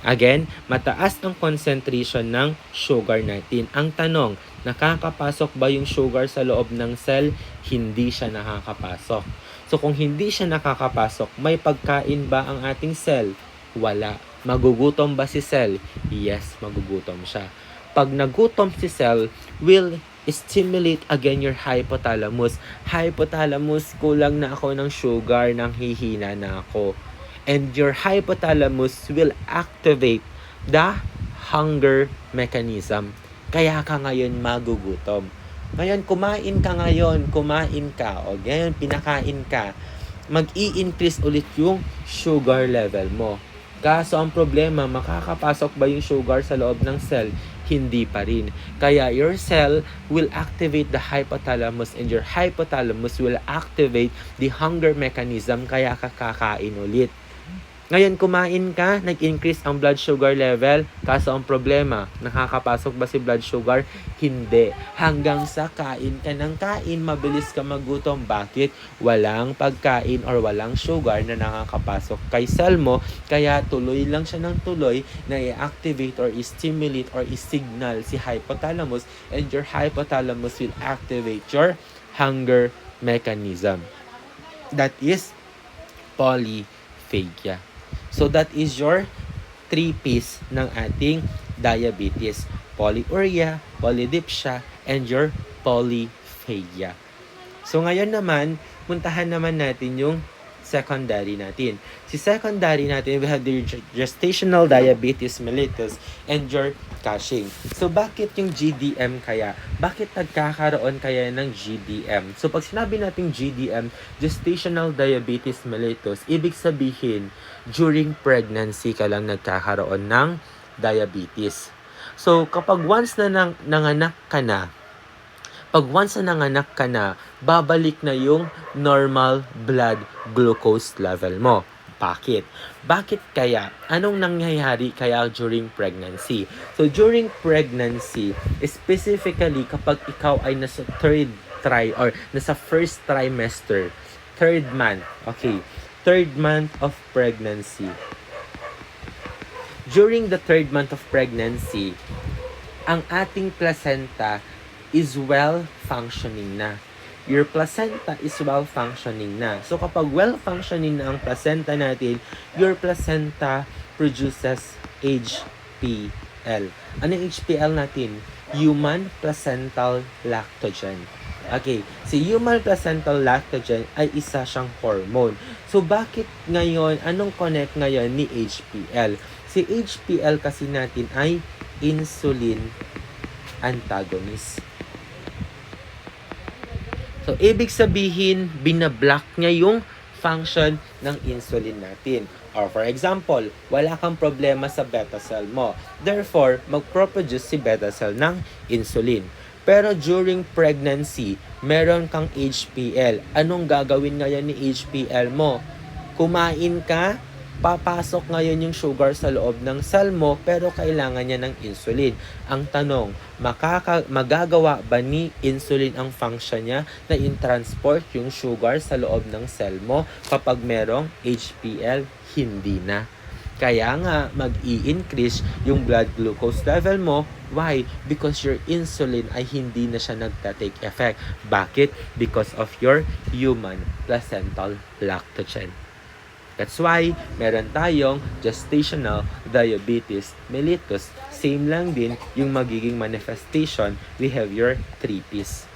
S1: Again, mataas ang concentration ng sugar natin. Ang tanong, nakakapasok ba yung sugar sa loob ng cell? Hindi siya nakakapasok. So, kung hindi siya nakakapasok, may pagkain ba ang ating cell? Wala. Magugutom ba si cell? Yes, magugutom siya. Pag nagutom si cell, will stimulate again your hypothalamus. Hypothalamus, kulang na ako ng sugar, nang hihina na ako. And your hypothalamus will activate the hunger mechanism. Kaya ka ngayon magugutom. Ngayon, kumain ka. O ngayon, pinakain ka. Mag-i-increase ulit yung sugar level mo. Kaso ang problema, makakapasok ba yung sugar sa loob ng cell? Hindi pa rin. Kaya your cell will activate the hypothalamus and your hypothalamus will activate the hunger mechanism kaya kakain ulit. Ngayon, kumain ka, nag-increase ang blood sugar level. Kaso ang problema, nakakapasok ba si blood sugar? Hindi. Hanggang sa kain ka ng kain, mabilis ka magutom. Bakit? Walang pagkain or walang sugar na nakakapasok kay cell mo. Kaya tuloy lang siya ng tuloy na i-activate or i-stimulate or i-signal si hypothalamus and your hypothalamus will activate your hunger mechanism. That is polyphagia. So that is your 3 P's ng ating diabetes. Polyuria, polydipsia, and your polyphagia. So ngayon naman, puntahan naman natin yung secondary natin. Si secondary natin, we have the gestational diabetes mellitus and your Cushing. So bakit yung GDM kaya? Bakit nagkakaroon kaya ng GDM? So pag sinabi natin GDM, gestational diabetes mellitus, ibig sabihin, during pregnancy ka lang nagkakaroon ng diabetes. So kapag once na nanganak ka na, babalik na yung normal blood glucose level mo. Bakit? Bakit kaya? Anong nangyayari kaya during pregnancy? So, during pregnancy, specifically kapag ikaw ay nasa nasa first trimester, third month of pregnancy. During the third month of pregnancy, ang ating placenta is well functioning na. your placenta is well-functioning na. So, kapag well-functioning na ang placenta natin, your placenta produces HPL. Ano yung HPL natin? Human placental lactogen. Okay, si human placental lactogen ay isa siyang hormone. So, bakit ngayon, anong connect ngayon ni HPL? Si HPL kasi natin ay insulin antagonist. So, ibig sabihin, binablock niya yung function ng insulin natin. Or for example, wala kang problema sa beta cell mo. Therefore, magproproduce si beta cell ng insulin. Pero during pregnancy, meron kang HPL. Anong gagawin ngayon ni HPL mo? Kumain ka, papasok ngayon yung sugar sa loob ng cell mo, pero kailangan niya ng insulin. Ang tanong, magagawa ba ni insulin ang function niya na in-transport yung sugar sa loob ng cell mo kapag merong HPL? Hindi na. Kaya nga, mag-i-increase yung blood glucose level mo. Why? Because your insulin ay hindi na siya nagta-take effect. Bakit? Because of your human placental lactogen. That's why meron tayong gestational diabetes mellitus. Same lang din yung magiging manifestation. We have your 3Ps.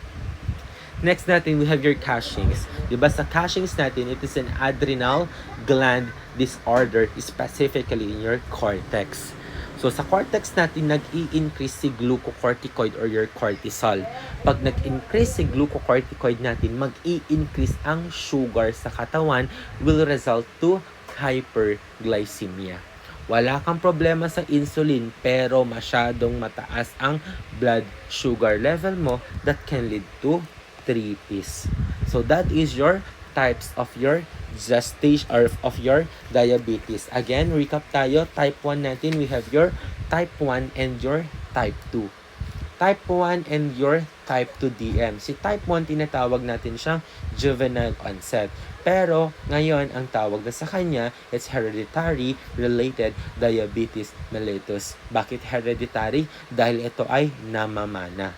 S1: Next natin, we have your Cushing's. Diba sa Cushing's natin, it is an adrenal gland disorder, specifically in your cortex. So, sa cortex natin, nag-i-increase si glucocorticoid or your cortisol. Pag nag-increase si glucocorticoid natin, mag-i-increase ang sugar sa katawan, will result to hyperglycemia. Wala kang problema sa insulin, pero masyadong mataas ang blood sugar level mo, that can lead to 3Ps. So, that is your types of your gestation or of your diabetes. Again, recap tayo. Type 1 natin, we have your type 1 and your type 2. Type 1 and your type 2 DM. Si type 1, tinatawag natin siyang juvenile onset. Pero, ngayon, ang tawag na sa kanya, it's hereditary related diabetes mellitus. Bakit hereditary? Dahil ito ay namamana.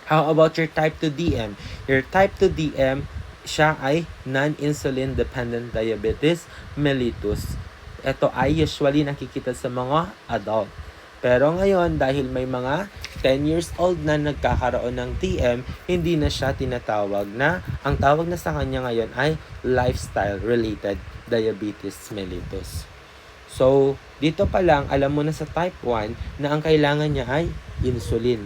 S1: How about your type 2 DM? Your type 2 DM, siya ay non-insulin dependent diabetes mellitus. Ito ay usually nakikita sa mga adult. Pero ngayon, dahil may mga 10 years old na nagkakaroon ng TM, hindi na siya tinatawag na, ang tawag na sa kanya ngayon ay lifestyle-related diabetes mellitus. So, dito pa lang, alam mo na sa type 1 na ang kailangan niya ay insulin.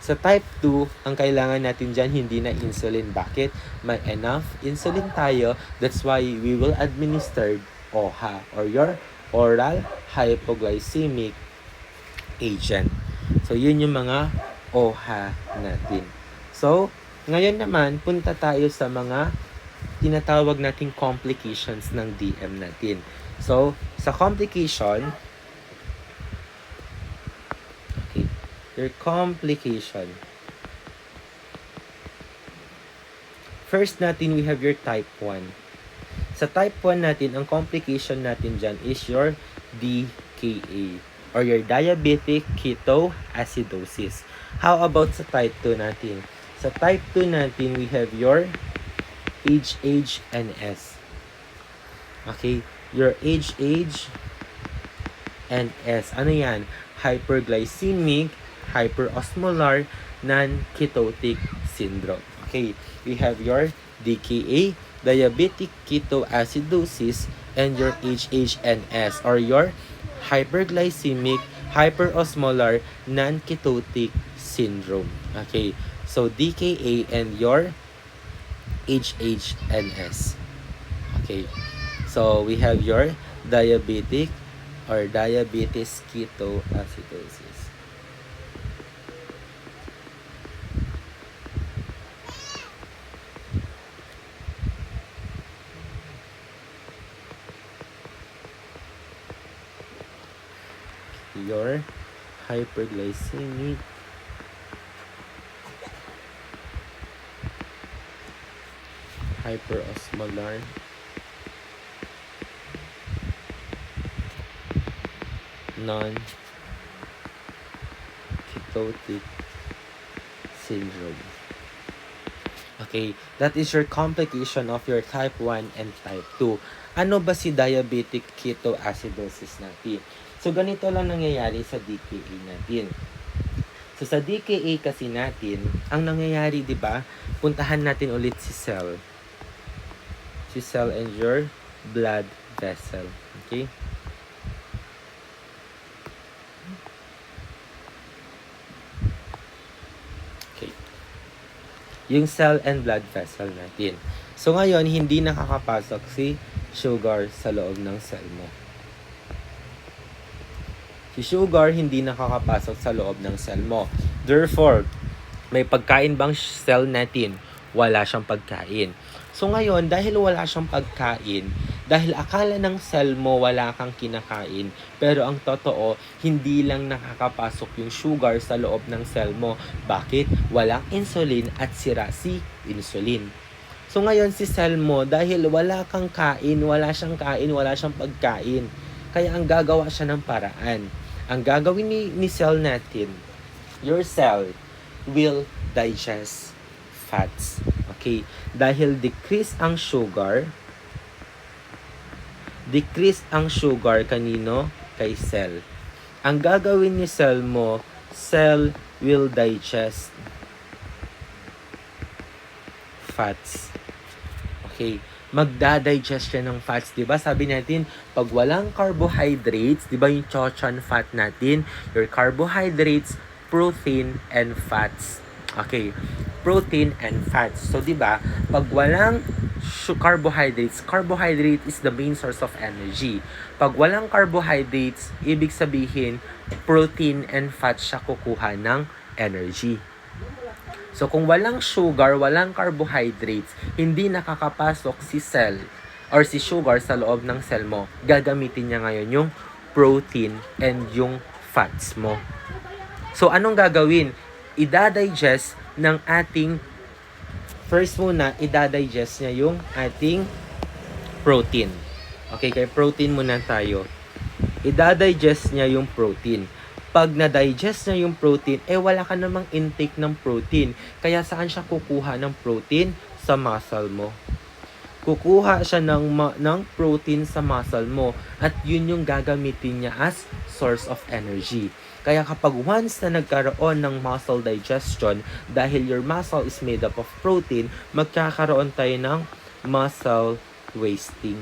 S1: Sa type 2, ang kailangan natin dyan hindi na insulin. Bakit? May enough insulin tayo. That's why we will administer OHA or your oral hypoglycemic agent. So, yun yung mga OHA natin. So, ngayon naman, punta tayo sa mga tinatawag nating complications ng DM natin. So, sa complication, your complication. First natin, we have your type 1. Sa type 1 natin, ang complication natin dyan is your DKA or your diabetic ketoacidosis. How about sa type 2 natin? Sa type 2 natin, we have your HHNS. Okay? Your HHNS. Ano yan? Hyperglycemic hyperosmolar non-ketotic syndrome. Okay, we have your DKA, diabetic ketoacidosis, and your HHNS or your hyperglycemic hyperosmolar non-ketotic syndrome. Okay, so DKA and your HHNS. Okay, so we have your diabetic or diabetes ketoacidosis. Your hyperglycemic hyperosmolar non-ketotic syndrome. Okay, that is your complication of your type 1 and type 2. Ano ba si diabetic ketoacidosis natin? So, ganito lang nangyayari sa DKA natin. So, sa DKA kasi natin, ang nangyayari, di ba, puntahan natin ulit si cell. Si cell and your blood vessel. Okay? Okay. Yung cell and blood vessel natin. So, ngayon, hindi nakakapasok si sugar sa loob ng cell mo. Si sugar hindi nakakapasok sa loob ng cell mo. Therefore, may pagkain bang cell natin? Wala siyang pagkain. So ngayon, dahil wala siyang pagkain, dahil akala ng cell mo wala kang kinakain, pero ang totoo, hindi lang nakakapasok yung sugar sa loob ng cell mo. Bakit? Walang insulin at sira si insulin. So ngayon si cell mo, dahil wala kang kain, wala siyang kain, wala siyang pagkain, kaya ang gagawa siya ng paraan. Ang gagawin ni cell natin, your cell will digest fats. Okay? Dahil decrease ang sugar kanino? Kay cell. Ang gagawin ni cell mo, cell will digest fats. Okay? Magdadigest siya ng fats, 'di ba? Sabi natin, pag walang carbohydrates, 'di ba yung Chochan fat natin, your carbohydrates, protein and fats. Okay. Protein and fats. So 'di ba, pag walang carbohydrates, carbohydrate is the main source of energy. Pag walang carbohydrates, ibig sabihin protein and fats siya kukuha ng energy. So, kung walang sugar, walang carbohydrates, hindi nakakapasok si cell or si sugar sa loob ng cell mo. Gagamitin niya ngayon yung protein and yung fats mo. So, anong gagawin? Ida-digest ng ating, first muna, ida-digest niya yung ating protein. Okay, kaya protein muna tayo. Ida-digest niya yung protein. Pag na-digest na yung protein, wala ka namang intake ng protein. Kaya saan siya kukuha ng protein? Sa muscle mo. Kukuha siya ng protein sa muscle mo. At yun yung gagamitin niya as source of energy. Kaya kapag once na nagkaroon ng muscle digestion, dahil your muscle is made up of protein, magkakaroon tayo ng muscle wasting.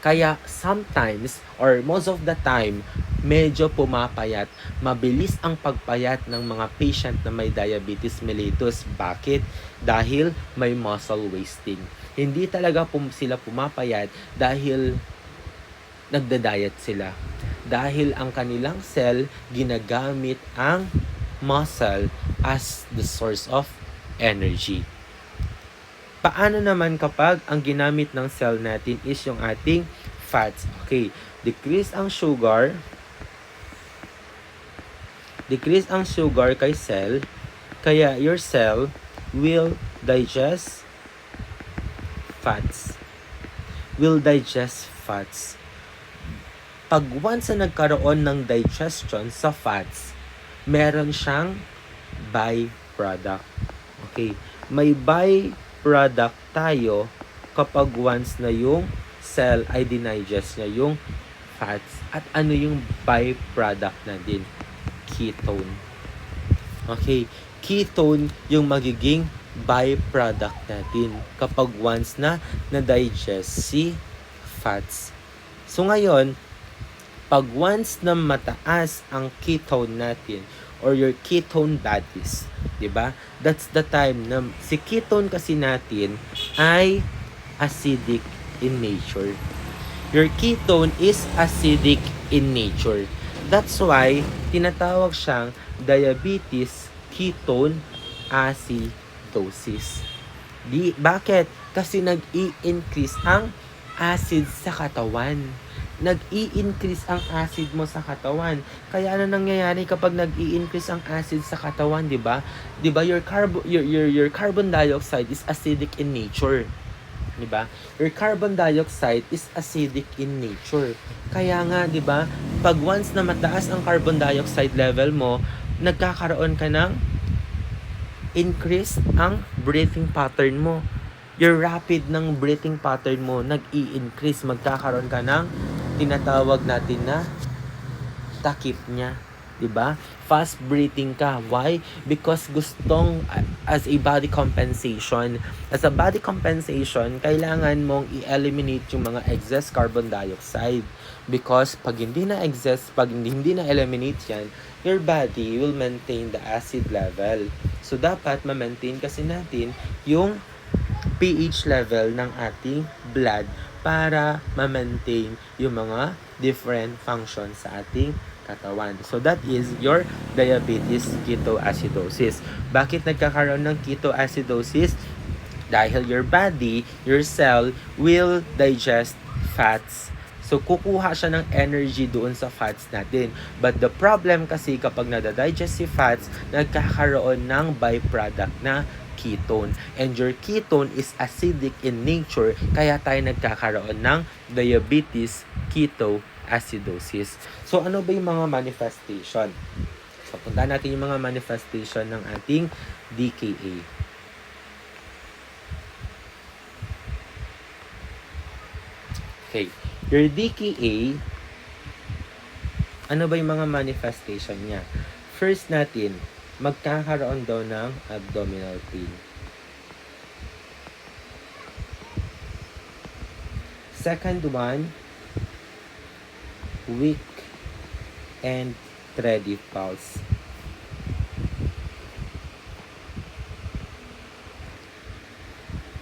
S1: Kaya sometimes, or most of the time, medyo pumapayat. Mabilis ang pagpayat ng mga patient na may diabetes mellitus. Bakit? Dahil may muscle wasting. Hindi talaga sila pumapayat dahil nagda-diet sila. Dahil ang kanilang cell, ginagamit ang muscle as the source of energy. Paano naman kapag ang ginamit ng cell natin is yung ating fats? Okay, decrease ang sugar kay cell, kaya your cell will digest fats. Pag once na nagkaroon ng digestion sa fats, meron siyang byproduct. Okay, may byproduct tayo kapag once na yung cell ay dinigest niya yung fats. At ano yung byproduct na din? Ketone. Okay, ketone yung magiging byproduct natin kapag once na na-digest si fats. So ngayon, pag once na mataas ang ketone natin or your ketone bodies, 'di ba? That's the time na si ketone kasi natin ay acidic in nature. Your ketone is acidic in nature. That's why tinatawag siyang diabetes ketone acidosis. Bakit? Kasi nag-i-increase ang acid sa katawan. Nag-i-increase ang acid mo sa katawan. Kaya ano nangyayari kapag nag-i-increase ang acid sa katawan, 'di ba? 'Di ba your carbon dioxide is acidic in nature. 'Di ba? Your carbon dioxide is acidic in nature. Kaya nga, 'di ba? Pag once na mataas ang carbon dioxide level mo, nagkakaroon ka ng increase ang breathing pattern mo. Your rapid ng breathing pattern mo nag-i-increase. Magkakaroon ka ng tinatawag natin na takip niya. 'Di ba? Fast breathing ka. Why? Because gustong as a body compensation. As a body compensation, kailangan mong i-eliminate yung mga excess carbon dioxide. Because pag hindi na eliminate yan, your body will maintain the acid level. So dapat ma-maintain kasi natin yung pH level ng ating blood para ma-maintain yung mga different functions sa ating katawan. So that is your diabetes ketoacidosis. Bakit nagkakaroon ng ketoacidosis? Dahil your body, your cell will digest fats. So kukuha siya ng energy doon sa fats natin. But the problem kasi kapag nadadigest si fats, nagkakaroon ng byproduct na ketone. And your ketone is acidic in nature, kaya tayo nagkakaroon ng diabetes ketoacidosis. So ano ba yung mga manifestation? So punta natin yung mga manifestation ng ating DKA. Okay. Your DKA, ano ba yung mga manifestation niya? First natin, magkakaroon daw ng abdominal pain. Second one, weak and steady pulse.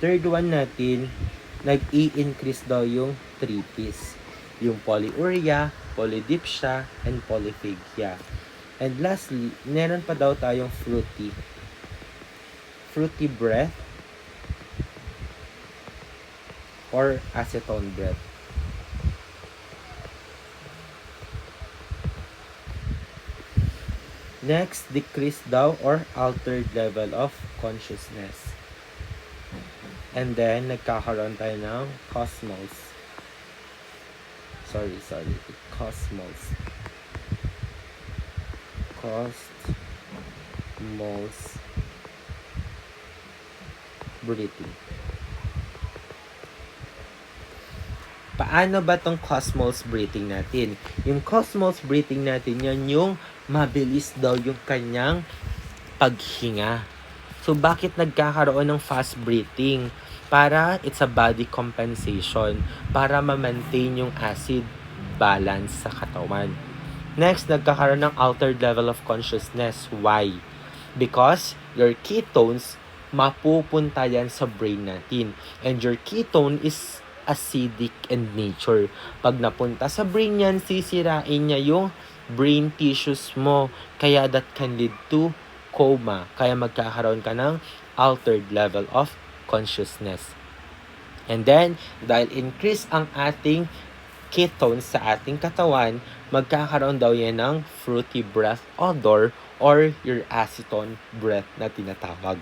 S1: Third one natin, nag-i-increase daw yung 3Ps. Yung polyuria, polydipsia, and polyphagia. And lastly, meron pa daw tayong fruity breath or acetone breath. Next, decrease daw or altered level of consciousness. And then, nagkakaroon tayo ng cosmos. Cosmos breathing. Paano ba tong cosmos breathing natin? Yung cosmos breathing natin, yan yung mabilis daw yung kanyang paghinga. So, bakit nagkakaroon ng fast breathing? Para it's a body compensation. Para ma-maintain yung acid balance sa katawan. Next, nagkakaroon ng altered level of consciousness. Why? Because your ketones, mapupunta yan sa brain natin. And your ketone is acidic in nature. Pag napunta sa brain yan, sisirain niya yung brain tissues mo. Kaya that can lead to coma. Kaya magkakaroon ka ng altered level of consciousness. And then, dahil increase ang ating ketones sa ating katawan, magkakaroon daw yan ng fruity breath odor or your acetone breath na tinatawag.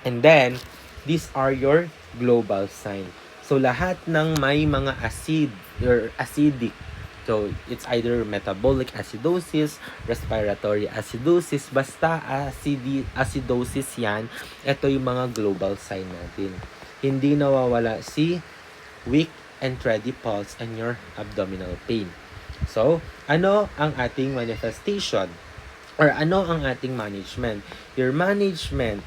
S1: And then, these are your global sign. So, lahat ng may mga acid or acidic, so, it's either metabolic acidosis, respiratory acidosis, basta acidosis yan, ito yung mga global sign natin. Hindi nawawala si weak and steady pulse and your abdominal pain. So, ano ang ating manifestation? Or ano ang ating management? Your management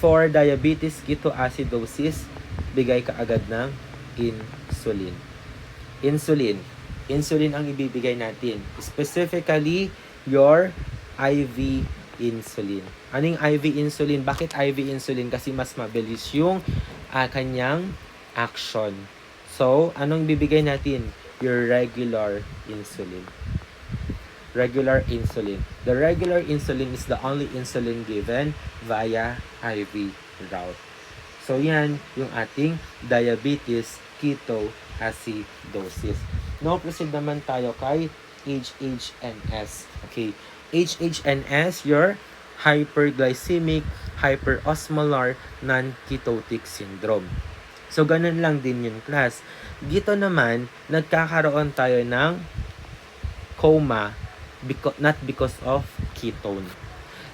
S1: for diabetes ketoacidosis, bigay ka agad ng insulin. Insulin ang ibibigay natin. Specifically, your IV insulin. Anong IV insulin? Bakit IV insulin? Kasi mas mabilis yung kanyang action. So, anong bibigay natin? Your regular insulin. Regular insulin. The regular insulin is the only insulin given via IV route. So, yan yung ating diabetes ketoacidosis. Now, proceed naman tayo kay HHNS. Okay. HHNS, your hyperglycemic hyperosmolar non-ketotic syndrome. So, ganun lang din yung class. Dito naman, nagkakaroon tayo ng coma not because of ketone.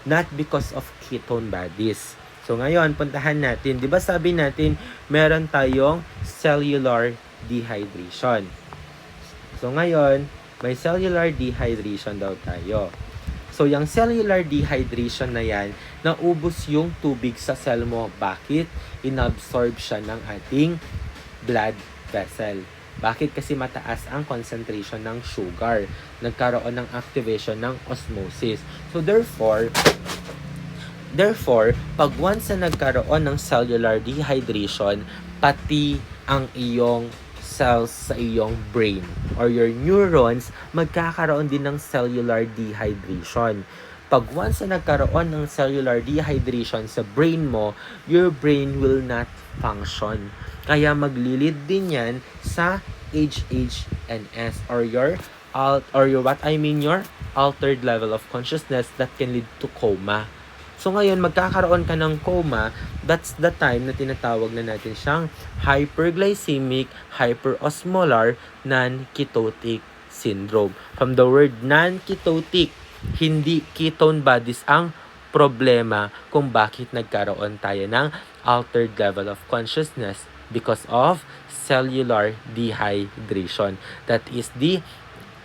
S1: not because of ketone bodies. So ngayon, puntahan natin. Di ba sabi natin, meron tayong cellular dehydration. So ngayon, may cellular dehydration daw tayo. So yung cellular dehydration na yan, naubos yung tubig sa cell mo. Bakit? Inabsorb siya ng ating blood vessel. Bakit? Kasi mataas ang concentration ng sugar. Nagkaroon ng activation ng osmosis. So therefore, pag once na nagkaroon ng cellular dehydration, pati ang iyong cells sa iyong brain or your neurons, magkakaroon din ng cellular dehydration. Pag once na nagkaroon ng cellular dehydration sa brain mo, your brain will not function. Kaya maglilid din yan sa HHNS or your altered level of consciousness that can lead to coma. So ngayon, magkakaroon ka ng coma, that's the time na tinatawag na natin siyang hyperglycemic, hyperosmolar, non-ketotic syndrome. From the word non-ketotic, hindi ketone bodies ang problema kung bakit nagkaroon tayo ng altered level of consciousness because of cellular dehydration. That is the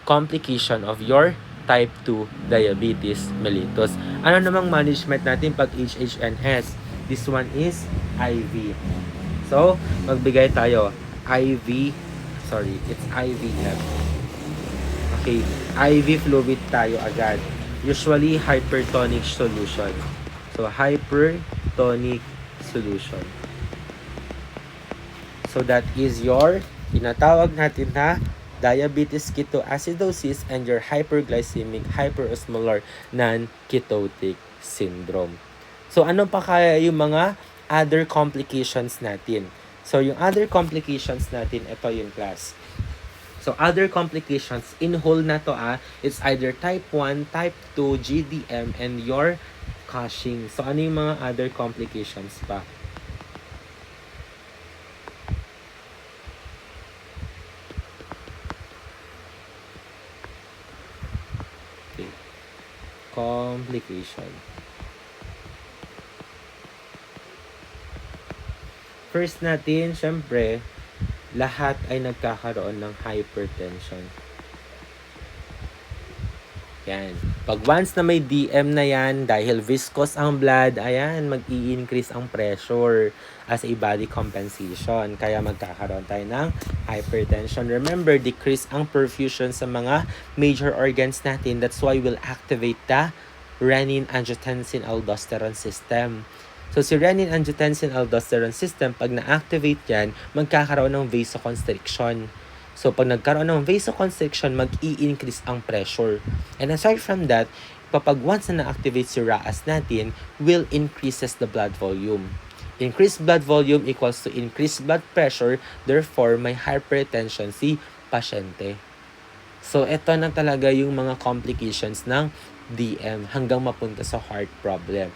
S1: complication of your type 2 diabetes mellitus. Ano namang management natin pag HHNS? This one is IV. So, magbigay tayo. It's IVF. Okay, IV fluid tayo agad. Usually, hypertonic solution. So, hypertonic solution. So, that is your tinatawag natin na diabetes ketoacidosis and your hyperglycemic hyperosmolar non-ketotic syndrome. So, ano pa kaya yung mga other complications natin? So, yung other complications natin, ito yung class. So, other complications, in whole na to it's either type 1, type 2, GDM, and your Cushing. So, ano yung mga other complications pa? Complication. First natin, syempre, lahat ay nagkakaroon ng hypertension. Yan. Pag once na may DM na yan, dahil viscous ang blood, ayan, mag-i-increase ang pressure as a body compensation. Kaya magkakaroon tayo ng hypertension. Remember, decrease ang perfusion sa mga major organs natin. That's why we'll activate the renin-angiotensin-aldosterone system. So, si renin-angiotensin-aldosterone system, pag na-activate yan, magkakaroon ng vasoconstriction. So, pag nagkaroon ng vasoconstriction, mag-i-increase ang pressure. And aside from that, kapag once na na-activate si RAAS natin, will increases the blood volume. Increased blood volume equals to increased blood pressure, therefore, may hypertension si pasyente. So, ito na talaga yung mga complications ng DM hanggang mapunta sa heart problem.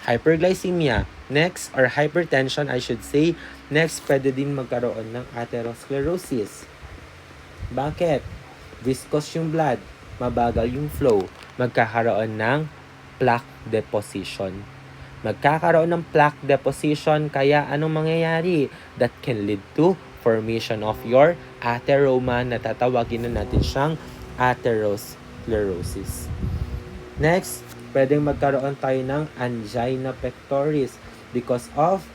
S1: Hyperglycemia, next, or hypertension, I should say, next, pwede din magkaroon ng atherosclerosis. Bakit? Viscous yung blood, mabagal yung flow, magkakaroon ng plaque deposition. Magkakaroon ng plaque deposition, kaya anong mangyayari? That can lead to formation of your atheroma na tatawagin na natin siyang atherosclerosis. Next, pwedeng magkaroon tayo ng angina pectoris because of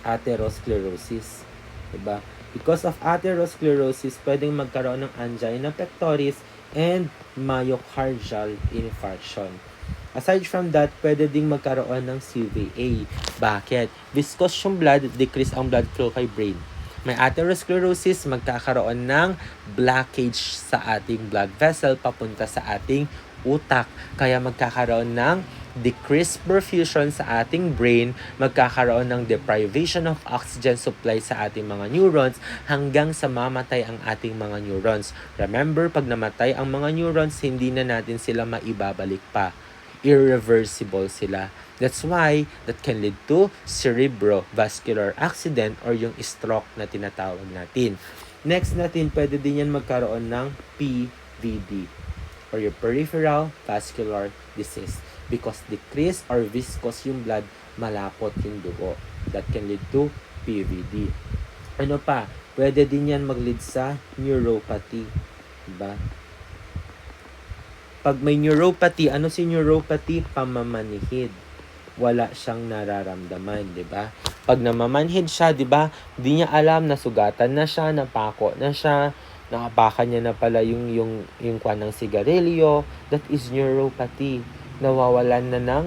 S1: atherosclerosis. Diba? Because of atherosclerosis, pwedeng magkaroon ng angina pectoris and myocardial infarction. Aside from that, pwede ding magkaroon ng CVA. Bakit? Viscous yung blood, decrease ang blood flow kay brain. May atherosclerosis, magkakaroon ng blockage sa ating blood vessel papunta sa ating utak. Kaya magkakaroon ng decreased perfusion sa ating brain, magkakaroon ng deprivation of oxygen supply sa ating mga neurons hanggang sa mamatay ang ating mga neurons. Remember, pag namatay ang mga neurons, hindi na natin sila maibabalik pa. Irreversible sila. That's why that can lead to cerebrovascular accident or yung stroke na tinatawag natin. Next natin, pwede din yan magkaroon ng PVD or your peripheral vascular disease. Because decrease or viscous yung blood, malapot yung dugo. That can lead to PVD. Ano pa? Pwede din yan mag-lead sa neuropathy. Diba? Pag may neuropathy, ano si neuropathy? Pamamanhid. Wala siyang nararamdaman, 'di ba? Pag namamanhid siya, 'di ba? Di niya alam na sugatan na siya, napako na siya, naapakan niya na pala yung kwan ng sigarilyo. That is neuropathy. Nawawalan na ng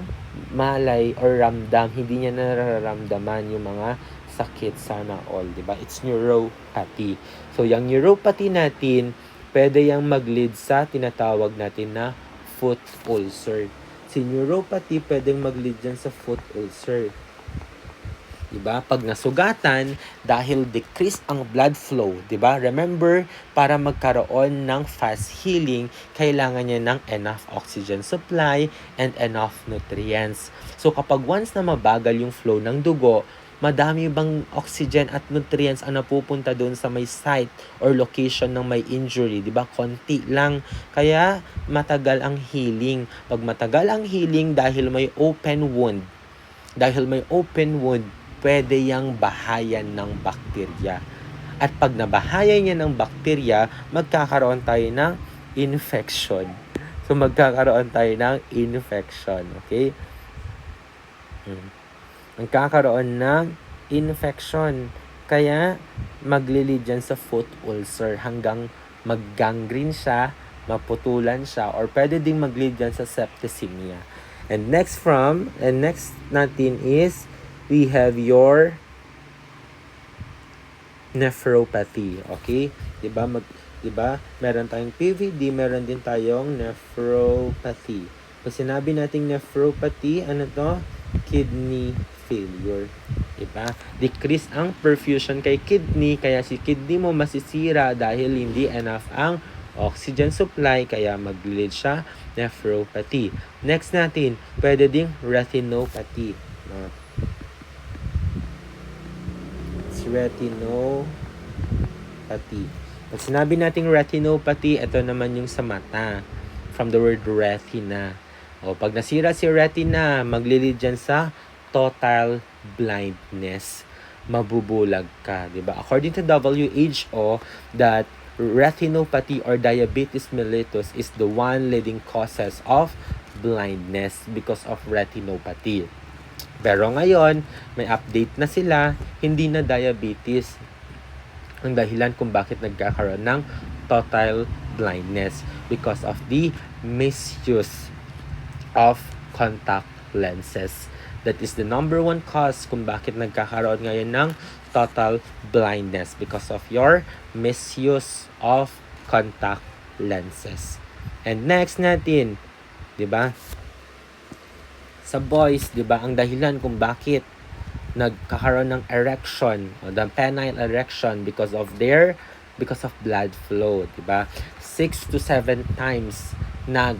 S1: malay or ramdam, hindi niya nararamdaman yung mga sakit sana all, 'di ba? It's neuropathy. So, yung neuropathy natin, pwede yang mag-lead sa tinatawag natin na foot ulcer. Si neuropathy pwedeng mag-lead dyan sa foot ulcer. Diba? Pag nasugatan, dahil decrease ang blood flow, diba? Remember, para magkaroon ng fast healing, kailangan niya ng enough oxygen supply and enough nutrients. So, kapag once na mabagal yung flow ng dugo, madami bang oxygen at nutrients ang napupunta doon sa may site or location ng may injury, di ba? Konti lang. Kaya matagal ang healing. Pag matagal ang healing dahil may open wound, pwede yang bahayan ng bakterya. At pag nabahayan niya ng bakterya, magkakaroon tayo ng infection. So magkakaroon tayo ng infection, okay? Magkakaroon ng infection. Kaya, maglilid dyan sa foot ulcer hanggang mag-gangrene siya, maputulan siya, or pwede ding maglid dyan sa septicemia. And next natin is, we have your nephropathy. Okay? Diba? Meron tayong PVD, meron din tayong nephropathy. Pag sinabi nating nephropathy, ano to? Kidney failure. Diba? Decrease ang perfusion kay kidney, kaya si kidney mo masisira dahil hindi enough ang oxygen supply, kaya mag-lead siya nephropathy. Next natin, pwede ding retinopathy. It's retinopathy. Pag sinabi nating retinopathy, ito naman yung sa mata. From the word retina. O, pag nasira si retina, maglilid dyan sa total blindness. Mabubulag ka, di ba? According to WHO, that retinopathy or diabetes mellitus is the one leading causes of blindness because of retinopathy. Pero ngayon, may update na sila, hindi na diabetes ang dahilan kung bakit nagkakaroon ng total blindness because of the misuse of contact lenses. That is the number one cause kung bakit nagkakaroon ngayon ng total blindness because of your misuse of contact lenses. And next natin, 'di ba? Sa boys, 'di ba, ang dahilan kung bakit nagkakaroon ng erection, o the penile erection because of blood flow, 'di ba? 6 to 7 times na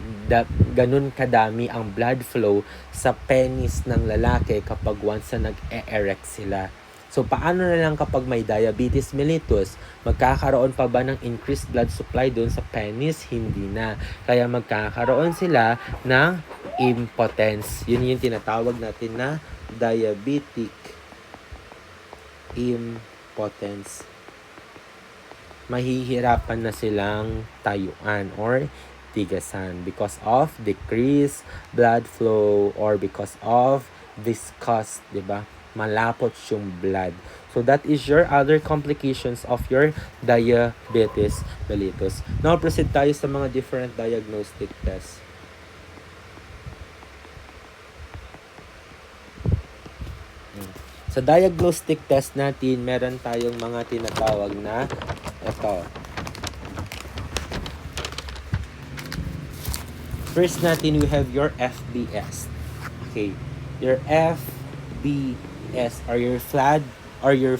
S1: ganun kadami ang blood flow sa penis ng lalaki kapag once na nag-erect sila. So, paano na lang kapag may diabetes mellitus? Magkakaroon pa ba ng increased blood supply doon sa penis? Hindi na. Kaya magkakaroon sila ng impotence. Yun yung tinatawag natin na diabetic impotence. Mahihirapan na silang tayuan or tigasan because of decreased blood flow or because of viscous, di ba? Malapot yung blood. So that is your other complications of your diabetes mellitus. Now proceed tayo sa mga different diagnostic tests. Sa diagnostic test natin, meron tayong mga tinatawag na ito. First natin, we have your FBS. Okay. Your FBS or your FLAD or your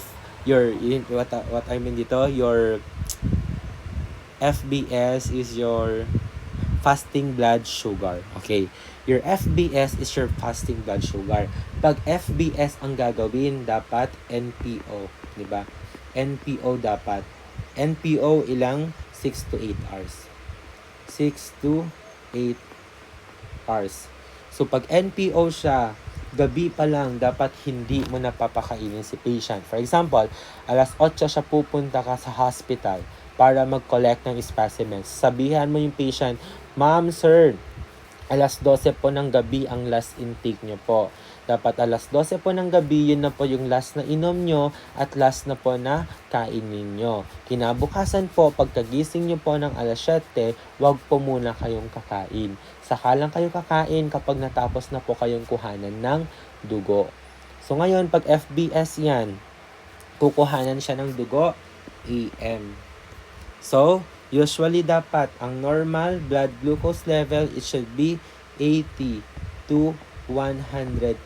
S1: what I mean dito, your FBS is your fasting blood sugar. Okay. Your FBS is your fasting blood sugar. Pag FBS ang gagawin, dapat NPO, 'di ba? NPO dapat. NPO ilang 6 to 8 hours. 6 to 8 hours. So, pag NPO siya, gabi pa lang, dapat hindi mo napapakainin si patient. For example, alas 8 siya pupunta ka sa hospital para mag-collect ng specimens. Sabihan mo yung patient, Ma'am, sir, alas 12 po ng gabi ang last intake nyo po. Dapat alas 12 po ng gabi, yun na po yung last na inom nyo at last na po na kainin nyo. Kinabukasan po, pagkagising nyo po ng alas 7, wag po muna kayong kakain. Saka lang kayo kakain kapag natapos na po kayong kuhanan ng dugo. So ngayon, pag FBS yan, kukuhanan siya ng dugo, AM. So, usually dapat ang normal blood glucose level, it should be 80 to 120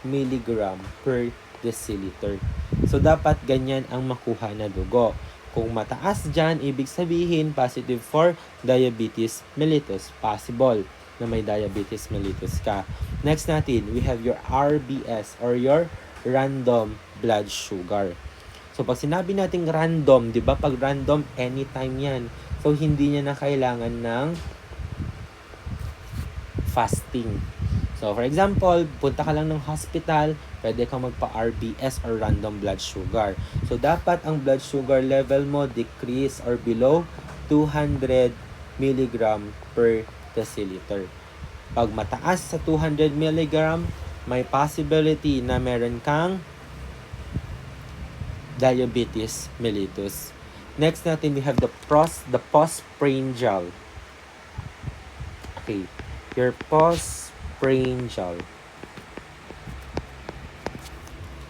S1: milligram per deciliter. So, dapat ganyan ang makuha na dugo. Kung mataas dyan, ibig sabihin positive for diabetes mellitus. Possible na may diabetes mellitus ka. Next natin, we have your RBS or your random blood sugar. So, pag sinabi nating random, di ba? Pag random, anytime yan. So, hindi niya na kailangan ng fasting. So, for example, punta ka lang ng hospital, pwede kang magpa-RBS or random blood sugar. So, dapat ang blood sugar level mo decrease or below 200 mg per deciliter. Pag mataas sa 200 mg, may possibility na meron kang diabetes mellitus. Next natin, we have the postprandial. Okay, your postprandial.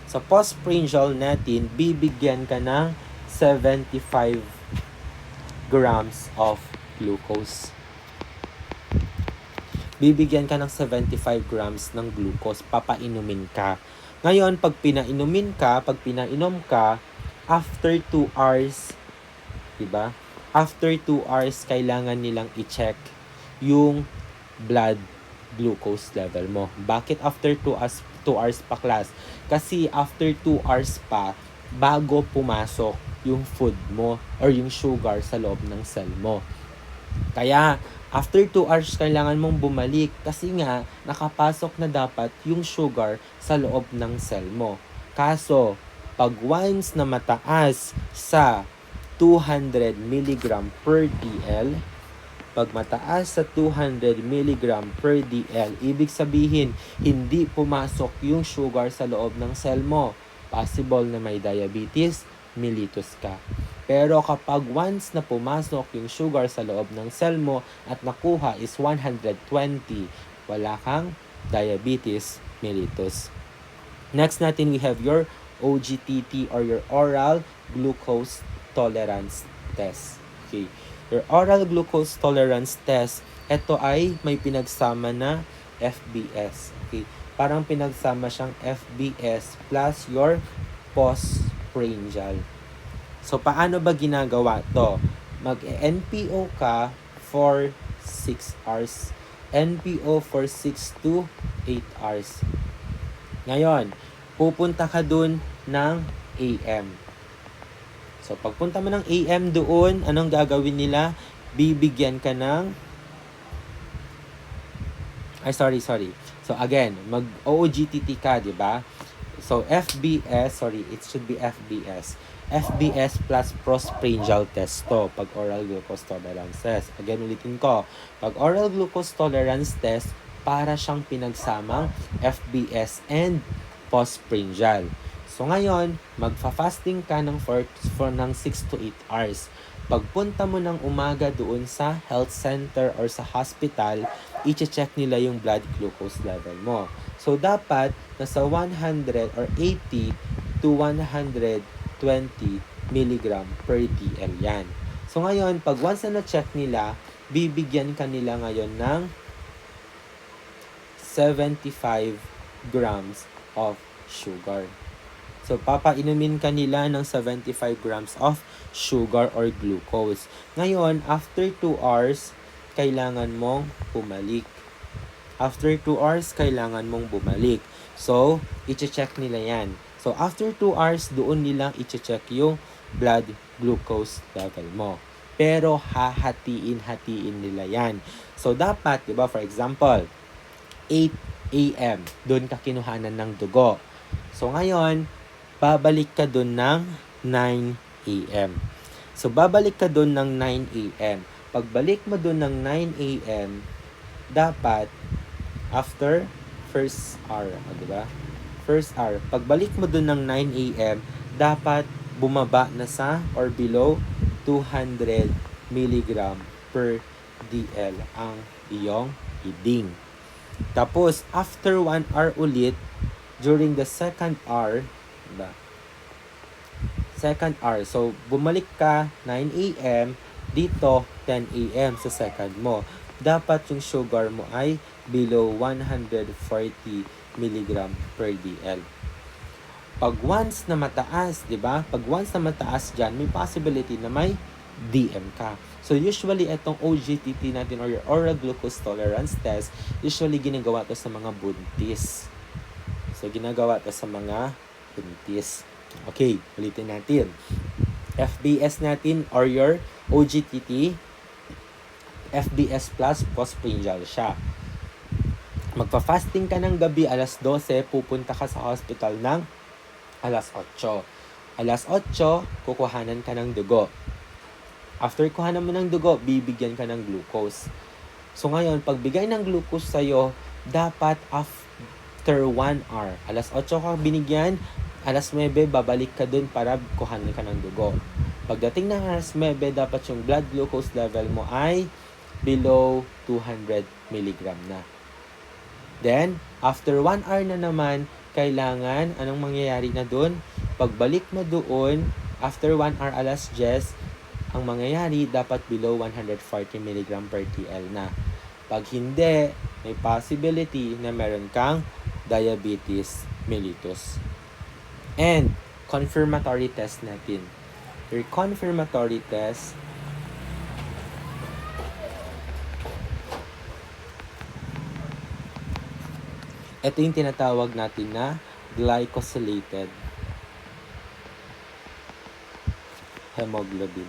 S1: Sa postprandial natin, bibigyan ka ng 75 grams of glucose. Bibigyan ka ng 75 grams ng glucose, papainumin ka. Ngayon, pag pinainom ka, after 2 hours, diba? After 2 hours, kailangan nilang i-check yung blood glucose level mo. Bakit after 2 hours pa, class? Kasi after 2 hours pa, bago pumasok yung food mo or yung sugar sa loob ng cell mo. Kaya, after 2 hours, kailangan mong bumalik kasi nga, nakapasok na dapat yung sugar sa loob ng cell mo. Kaso, pag once na mataas sa 200 mg per DL, pag mataas sa 200 mg per DL, ibig sabihin, hindi pumasok yung sugar sa loob ng cell mo. Possible na may diabetes mellitus ka. Pero kapag once na pumasok yung sugar sa loob ng cell mo at nakuha is 120, wala kang diabetes mellitus. Next natin, we have your OGTT or your oral glucose tolerance test. Okay. Your oral glucose tolerance test, ito ay may pinagsama na FBS. Okay. Parang pinagsama siyang FBS plus your postprandial. So, paano ba ginagawa to? Mag-NPO ka for 6 hours. NPO for 6 to 8 hours. Ngayon, pupunta ka dun ng AM. So, pagpunta mo ng AM doon, anong gagawin nila? Bibigyan ka ng... sorry. So, again, mag-OOGTT ka, di ba? So, FBS, it should be FBS. FBS plus postprandial test to, pag oral glucose tolerance test. Again, ulitin ko. Pag oral glucose tolerance test, para siyang pinagsamang FBS and postprandial. So, ngayon, magfa-fasting ka ng 6 to 8 hours. Pagpunta mo ng umaga doon sa health center or sa hospital, i-check nila yung blood glucose level mo. So, dapat nasa 100 or 80 to 120 mg per DL yan. So, ngayon, pag once na na-check nila, bibigyan ka nila ngayon ng 75 grams of sugar. So, papainumin ka nila ng 75 grams of sugar or glucose. Ngayon, after 2 hours, kailangan mong bumalik. After 2 hours, kailangan mong bumalik. So, i-check nila yan. So, after 2 hours, doon nilang i-check yung blood glucose level mo. Pero, hahatiin nila yan. So, dapat, di ba, for example, 8 a.m. Doon ka kinuhanan ng dugo. So ngayon, babalik ka doon ng 9 a.m. So babalik ka doon ng 9 a.m. Pagbalik mo doon ng 9 a.m., dapat after first hour, di ba? First hour. Pagbalik mo doon ng 9 a.m., dapat bumaba na sa or below 200 milligram per DL ang iyong reading. Tapos, after 1 hour ulit, during the second hour, diba? Second hour. So, bumalik ka 9 a.m., dito 10 a.m. sa second mo. Dapat yung sugar mo ay below 140 milligram per DL. Pag once na mataas, di ba? Pag once na mataas dyan, may possibility na may DM ka. So usually itong OGTT natin or your oral glucose tolerance test, usually ginagawa to sa mga buntis. So ginagawa to sa mga buntis. Okay, ulitin natin. FBS natin or your OGTT, FBS plus postprandial siya. Magpa-fasting ka ng gabi alas 12, pupunta ka sa hospital ng alas 8. Alas 8, kukuhanan ka ng dugo. After kuhanan mo ng dugo, bibigyan ka ng glucose. So ngayon, pagbigay ng glucose sa'yo, dapat after 1 hour. Alas 8 ka binigyan, alas 9, babalik ka dun para kuhanan ka ng dugo. Pagdating ng alas 9, dapat yung blood glucose level mo ay below 200 mg na. Then, after 1 hour na naman, kailangan, anong mangyayari na dun? Pagbalik mo doon, after 1 hour alas 10, ang mangyayari, dapat below 140 mg per TL na. Pag hindi, may possibility na meron kang diabetes mellitus. And, confirmatory test natin. Your confirmatory test, ito yung tinatawag natin na glycosylated hemoglobin.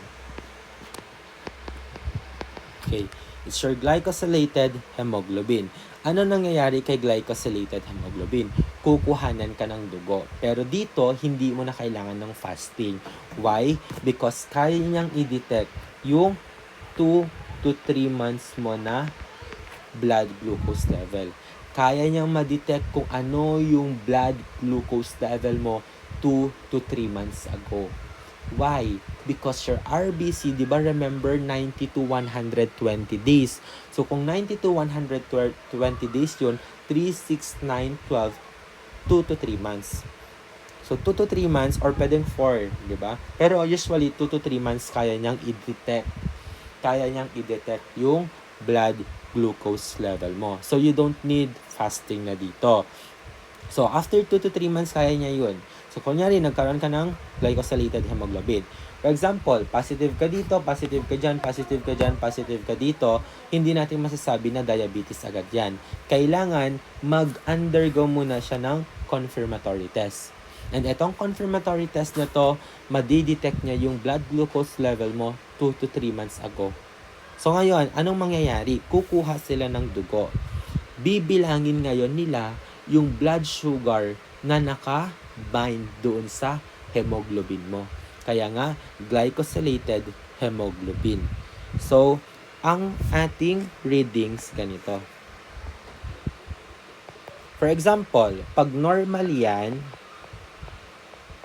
S1: Okay, it's your glycosylated hemoglobin. Ano nangyayari kay glycosylated hemoglobin? Kukuhanan ka ng dugo. Pero dito, hindi mo na kailangan ng fasting. Why? Because kaya niyang i-detect yung 2 to 3 months mo na blood glucose level. Kaya niyang ma-detect kung ano yung blood glucose level mo 2 to 3 months ago. Why? Because your RBC, di ba remember, 90 to 120 days. So, kung 90 to 120 days yun, 3, 6, 9, 12, 2 to 3 months. So, 2 to 3 months or pwedeng 4, di ba? Pero usually, 2 to 3 months kaya niyang i-detect. Kaya niyang i-detect yung blood glucose level mo. So, you don't need fasting na dito. So, after 2 to 3 months, kaya niya yun. So, kunyari, nagkaroon ka ng glycosylated hemoglobin. For example, positive ka dito, positive ka dyan, positive ka dyan, positive ka dito, hindi natin masasabi na diabetes agad yan. Kailangan mag-undergo muna siya ng confirmatory test. And itong confirmatory test na to, madidetect niya yung blood glucose level mo 2 to 3 months ago. So, ngayon, anong mangyayari? Kukuha sila ng dugo. Bibilangin ngayon nila yung blood sugar na naka-bind doon sa hemoglobin mo. Kaya nga, glycosylated hemoglobin. So, ang ating readings ganito. For example, pag normal yan,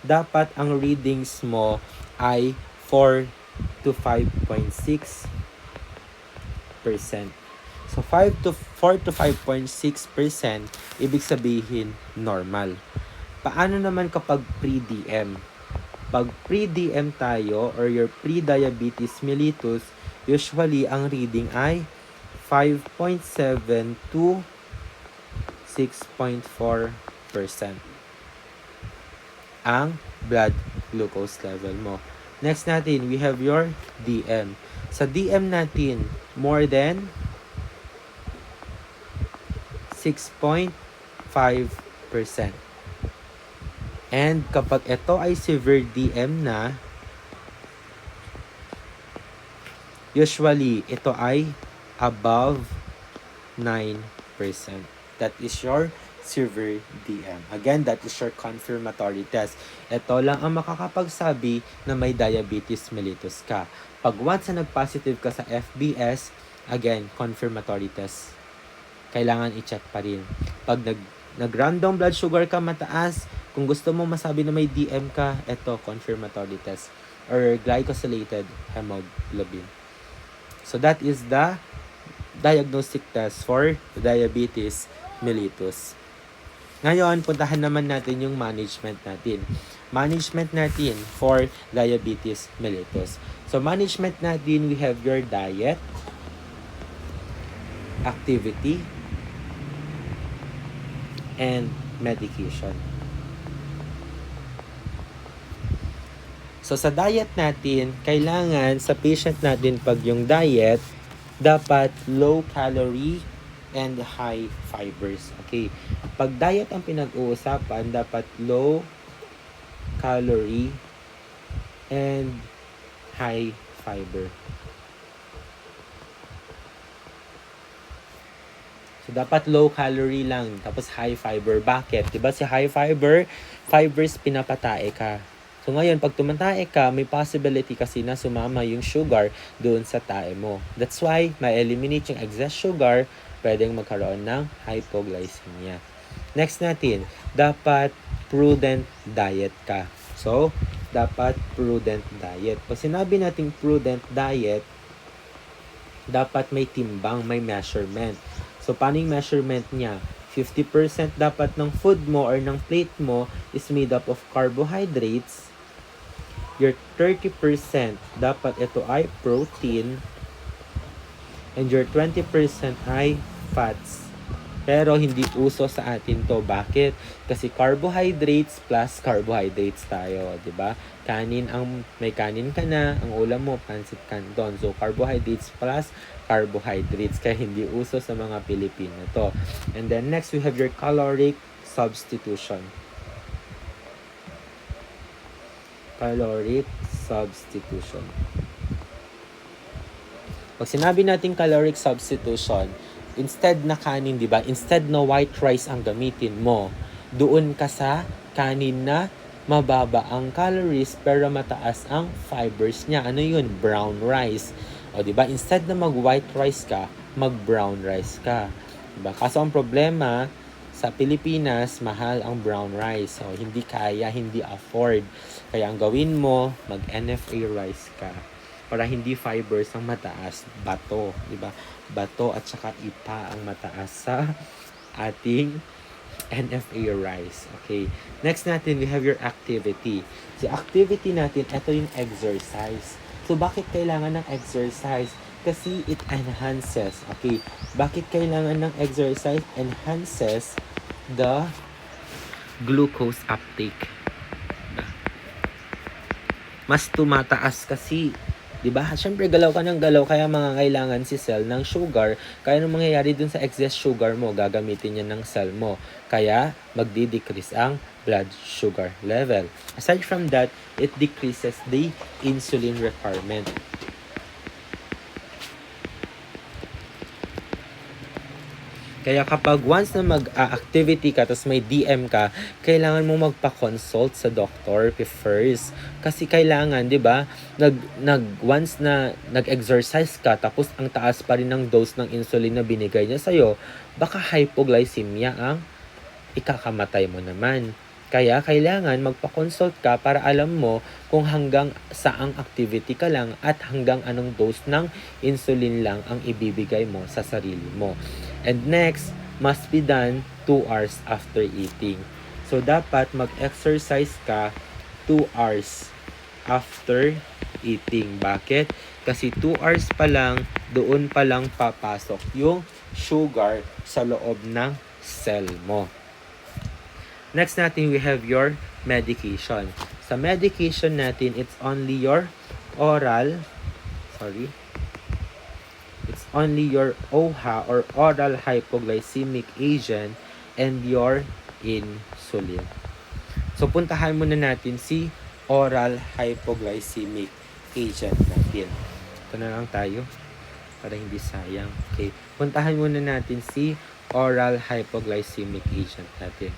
S1: dapat ang readings mo ay 4 to 5.6%. So, 4 to 5.6%, ibig sabihin, normal. Paano naman kapag pre-DM? Pag pre-DM tayo, or your pre-diabetes mellitus, usually, ang reading ay 5.7 to 6.4% ang blood glucose level mo. Next natin, we have your DM. Sa DM natin, more than 6.5%. And kapag ito ay severe DM na, usually ito ay above 9%. That is your severe DM. Again, that is your confirmatory test. Ito lang ang makakapagsabi na may diabetes mellitus ka. Pag once na nag-positive ka sa FBS, again, confirmatory test. Kailangan i-check pa rin. Pag nag-random blood sugar ka mataas, kung gusto mo masabi na may DM ka, ito, confirmatory test or glycosylated hemoglobin. So that is the diagnostic test for diabetes mellitus. Ngayon, puntahan naman natin yung management natin. Management natin for diabetes mellitus. So, management natin, we have your diet, activity, and medication. So, sa diet natin, kailangan sa patient natin pag yung diet, dapat low calorie and high fibers. Okay. Pag diet ang pinag-uusapan, dapat low calorie and high fiber. So, dapat low calorie lang, tapos high fiber. Bakit? Diba si high fiber, fibers pinapatae ka. So, ngayon, pag tumatae ka, may possibility kasi na sumama yung sugar doon sa tae mo. That's why, ma-eliminate yung excess sugar, pwedeng magkaroon ng hypoglycemia. Next natin, dapat prudent diet ka. So, dapat prudent diet. Pag sinabi nating prudent diet, dapat may timbang, may measurement. So, paano yung measurement niya? 50% dapat ng food mo or ng plate mo is made up of carbohydrates. Your 30% dapat ito ay protein. And your 20% ay fats. Pero hindi uso sa atin to. Bakit? Kasi carbohydrates plus carbohydrates tayo, 'di ba? Kanin ang may kanin ka na, ang ulam mo pancit canton. So carbohydrates plus carbohydrates kaya hindi uso sa mga Pilipino to. And then next we have your caloric substitution. Caloric substitution. Pag sinabi natin caloric substitution, instead na kanin, di ba? Instead na white rice ang gamitin mo, doon ka sa kanin na mababa ang calories pero mataas ang fibers niya. Ano yun? Brown rice. O, di ba? Instead na mag-white rice ka, mag-brown rice ka. Diba? Kaso ang problema, sa Pilipinas, mahal ang brown rice. So, hindi kaya, hindi afford. Kaya ang gawin mo, mag-NFA rice ka. Para hindi fibers ang mataas, bato, di ba? Bato at saka ipa ang mataas sa ating NFA rice. Okay. Next natin, we have your activity. Si activity natin, ito yung exercise. So, bakit kailangan ng exercise? Kasi it enhances. Okay. Bakit kailangan ng exercise? Enhances the glucose uptake. Mas tumataas kasi, 'di ba? Syempre galaw ka ng galaw kaya mangangailangan si cell ng sugar. Kaya anong mangyayari dun sa excess sugar mo? Gagamitin niya ng cell mo. Kaya magdi-decrease ang blood sugar level. Aside from that, it decreases the insulin requirement. Kaya kapag once na mag-activity ka, tapos may DM ka, kailangan mo magpa-consult sa doctor first. Kasi kailangan, di ba, once na nag-exercise ka, tapos ang taas pa rin ng dose ng insulin na binigay niya sa'yo, baka hypoglycemia ang ikakamatay mo naman. Kaya kailangan magpa-consult ka para alam mo kung hanggang saang activity ka lang at hanggang anong dose ng insulin lang ang ibibigay mo sa sarili mo. And next, must be done 2 hours after eating. So, dapat mag-exercise ka 2 hours after eating. Bakit? Kasi 2 hours pa lang, doon pa lang papasok yung sugar sa loob ng cell mo. Next natin, we have your medication. Sa medication natin, it's only your It's only your OHA or oral hypoglycemic agent and your insulin. So, puntahan muna natin si oral hypoglycemic agent natin. Ito na lang tayo para hindi sayang. Okay. Puntahan muna natin si oral hypoglycemic agent natin.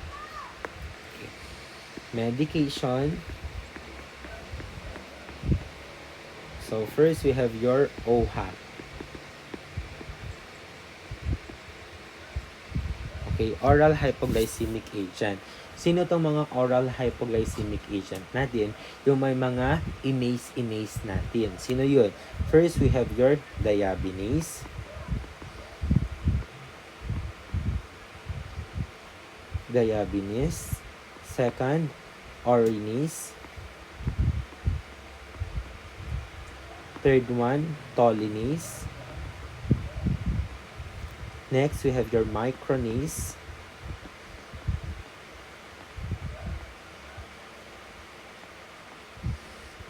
S1: Okay. Medication. So first we have your OHA. Okay, oral hypoglycemic agent. Sino tong mga oral hypoglycemic agent natin? Yung may mga inase natin. Sino yun? First, we have your diabinase. Second, orinase. Third one, tolinase. Next, we have your micronase.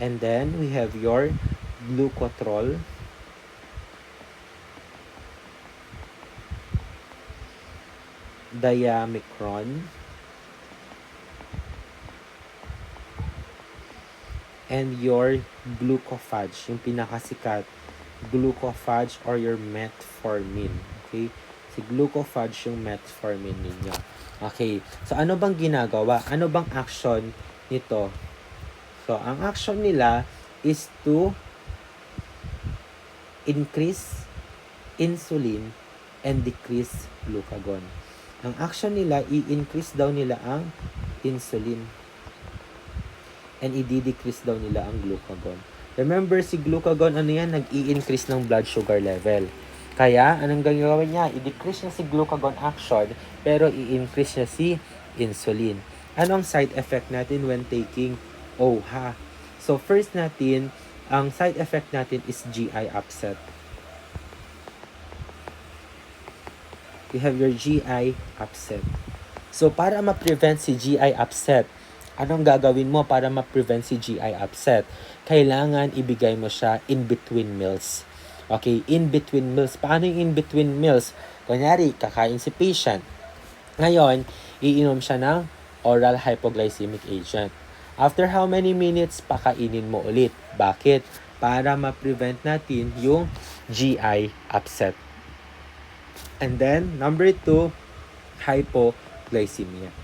S1: And then, we have your glucotrol. Diamicron. And your glucophage, yung pinakasikat, glucophage or your metformin. Okay? Si glucophage yung metformin ninyo. Okay. So, ano bang ginagawa? Ano bang action nito? So, ang action nila is to increase insulin and decrease glucagon. Ang action nila, i-increase daw nila ang insulin and i-decrease daw nila ang glucagon. Remember, si glucagon, ano yan? Nag-i-increase ng blood sugar level. Kaya, anong gagawin niya? I-decrease niya si glucagon action, pero i-increase niya si insulin. Anong side effect natin when taking OHA? So, first natin, ang side effect natin is GI upset. You have your GI upset. So, para ma-prevent si GI upset, anong gagawin mo para ma-prevent si GI upset? Kailangan ibigay mo siya in between meals. Okay, in between meals. Paano yung in between meals? Kunyari, kakain si patient. Ngayon, iinom siya ng oral hypoglycemic agent. After how many minutes, pakainin mo ulit. Bakit? Para ma-prevent natin yung GI upset. And then, number 2, hypoglycemia.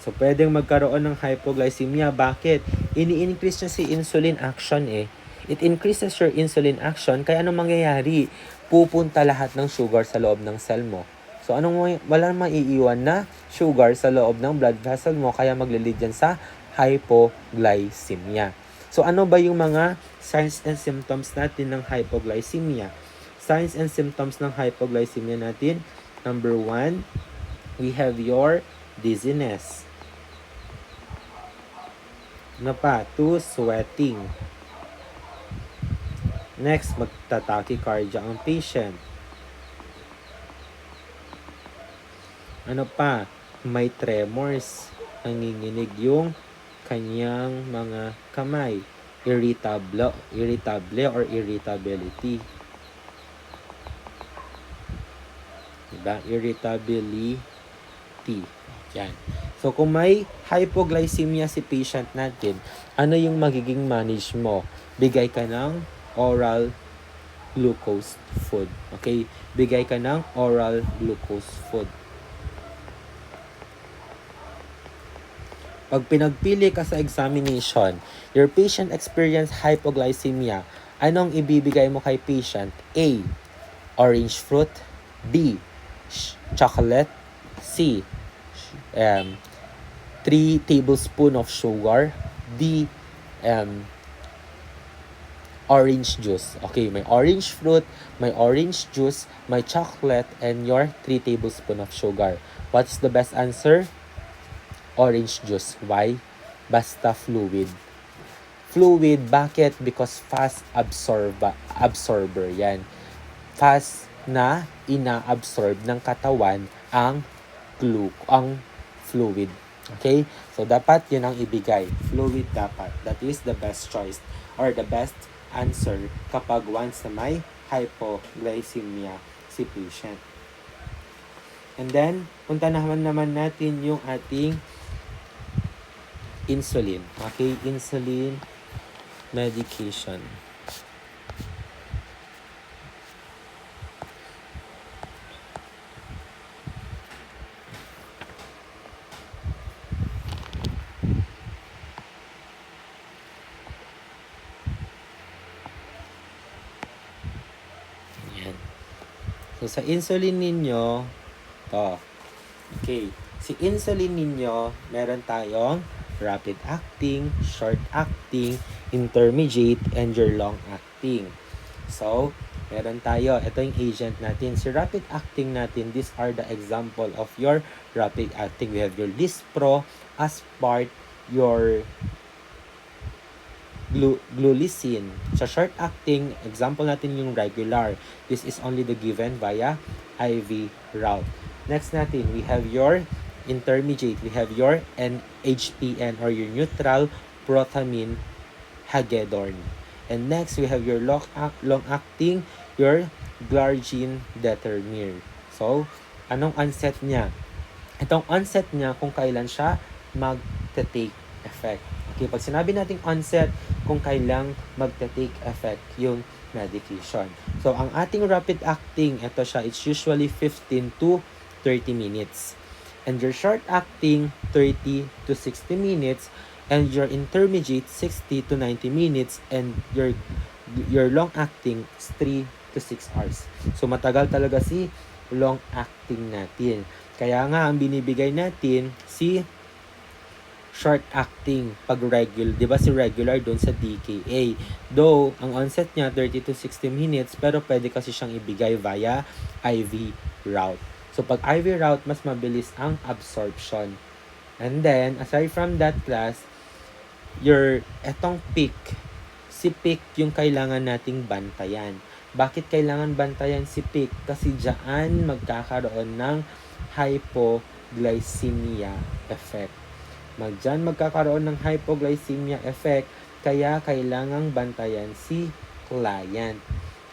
S1: So, pwedeng magkaroon ng hypoglycemia. Bakit? Ini-increase niya si insulin action eh. It increases your insulin action. Kaya anong mangyayari? Pupunta lahat ng sugar sa loob ng cell mo. So, walang maiiwan na sugar sa loob ng blood vessel mo. Kaya maglilid yan sa hypoglycemia. So, ano ba yung mga signs and symptoms natin ng hypoglycemia? Signs and symptoms ng hypoglycemia natin. Number 1, we have your dizziness. Ano pa? 2, sweating. Next, magta-tachycardia ang patient. Ano pa? May tremors. Nanginginig yung kanyang mga kamay. Irritable or irritability. Diba? Irritability. Yan. So, kung may hypoglycemia si patient natin, ano yung magiging manage mo? Bigay ka ng oral glucose food. Okay? Bigay ka ng oral glucose food. Pag pinagpili ka sa examination, your patient experience hypoglycemia, anong ibibigay mo kay patient? A, orange fruit. B, chocolate. C, 3 tablespoons of sugar. D, orange juice. Okay, may orange fruit, may orange juice, may chocolate, and your 3 tablespoons of sugar. What's the best answer? Orange juice. Why? Basta fluid. Fluid, bakit? Because fast absorber yan. Fast na ina-absorb ng katawan ang fluid. Okay? So, dapat yun ang ibigay. Fluid dapat. That is the best choice or the best answer kapag once na may hypoglycemia si patient. And then, punta naman natin yung ating insulin. Okay? Insulin medication. So, sa insulin ninyo, to. Okay. Si insulin ninyo, meron tayong rapid acting, short acting, intermediate, and your long acting. So, meron tayo. Ito yung agent natin. Si rapid acting natin, these are the example of your rapid acting. We have your Lispro, Aspart, your glulicin. Sa short acting, example natin yung regular. This is only the given via IV route. Next natin, we have your intermediate. We have your NHPN or your neutral protamine hagedorn. And next, we have your long-acting, your glargine determine. So, anong onset niya? Itong onset niya kung kailan siya mag-take effect. Okay, pag sinabi nating onset, kung kailang magta-take effect yung medication. So, ang ating rapid acting, ito siya, it's usually 15 to 30 minutes. And your short acting, 30 to 60 minutes. And your intermediate, 60 to 90 minutes. And your long acting, 3 to 6 hours. So, matagal talaga si long acting natin. Kaya nga, ang binibigay natin, si short acting pag regular, 'di ba si regular doon sa DKA. Though ang onset niya 30 to 60 minutes, pero pwede kasi siyang ibigay via IV route. So pag IV route, mas mabilis ang absorption. And then aside from that class, etong peak, si peak yung kailangan nating bantayan. Bakit kailangan bantayan si peak? Kasi diyan magkakaroon ng hypoglycemia effect. Diyan magkakaroon ng hypoglycemia effect, kaya kailangang bantayan si client.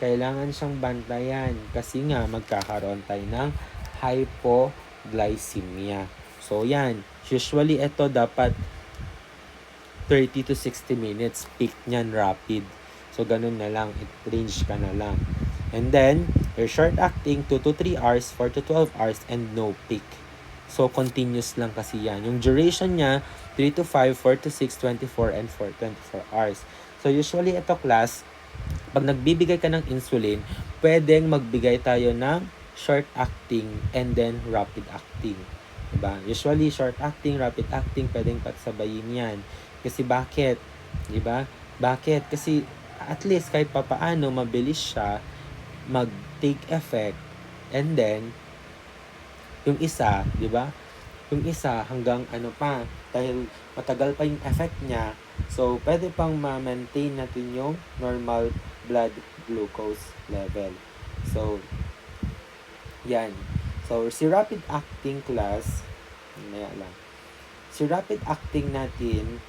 S1: Kailangan siyang bantayan kasi nga magkakaroon tayo ng hypoglycemia. So yan, usually ito dapat 30 to 60 minutes, peak niyan rapid. So ganun na lang, range ka na lang. And then, your short acting 2 to 3 hours, 4 to 12 hours, and no peak. So, continuous lang kasi yan. Yung duration niya, 3 to 5, 4 to 6, 24, and 24 hours. So, usually ito class, pag nagbibigay ka ng insulin, pwedeng magbigay tayo ng short acting and then rapid acting. Diba? Usually, short acting, rapid acting, pwedeng pagsabayin yan. Kasi bakit? Diba? Bakit? Kasi at least kahit papaano, mabilis siya mag-take effect, and then yung isa, 'di ba? Yung isa hanggang ano pa, dahil matagal pa yung effect niya. So, pwede pang ma-maintain natin yung normal blood glucose level. So, yan. So, si rapid acting class, lang. Si rapid acting natin,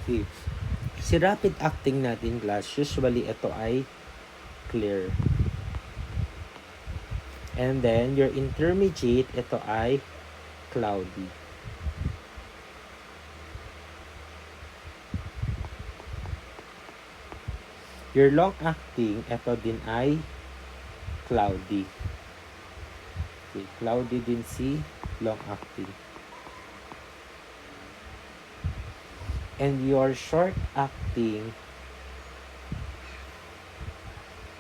S1: okay. Si rapid acting natin class, usually ito ay clear. And then, your intermediate, ito ay cloudy. Your long acting, ito din ay cloudy. Okay, cloudy din si long acting. And your short acting,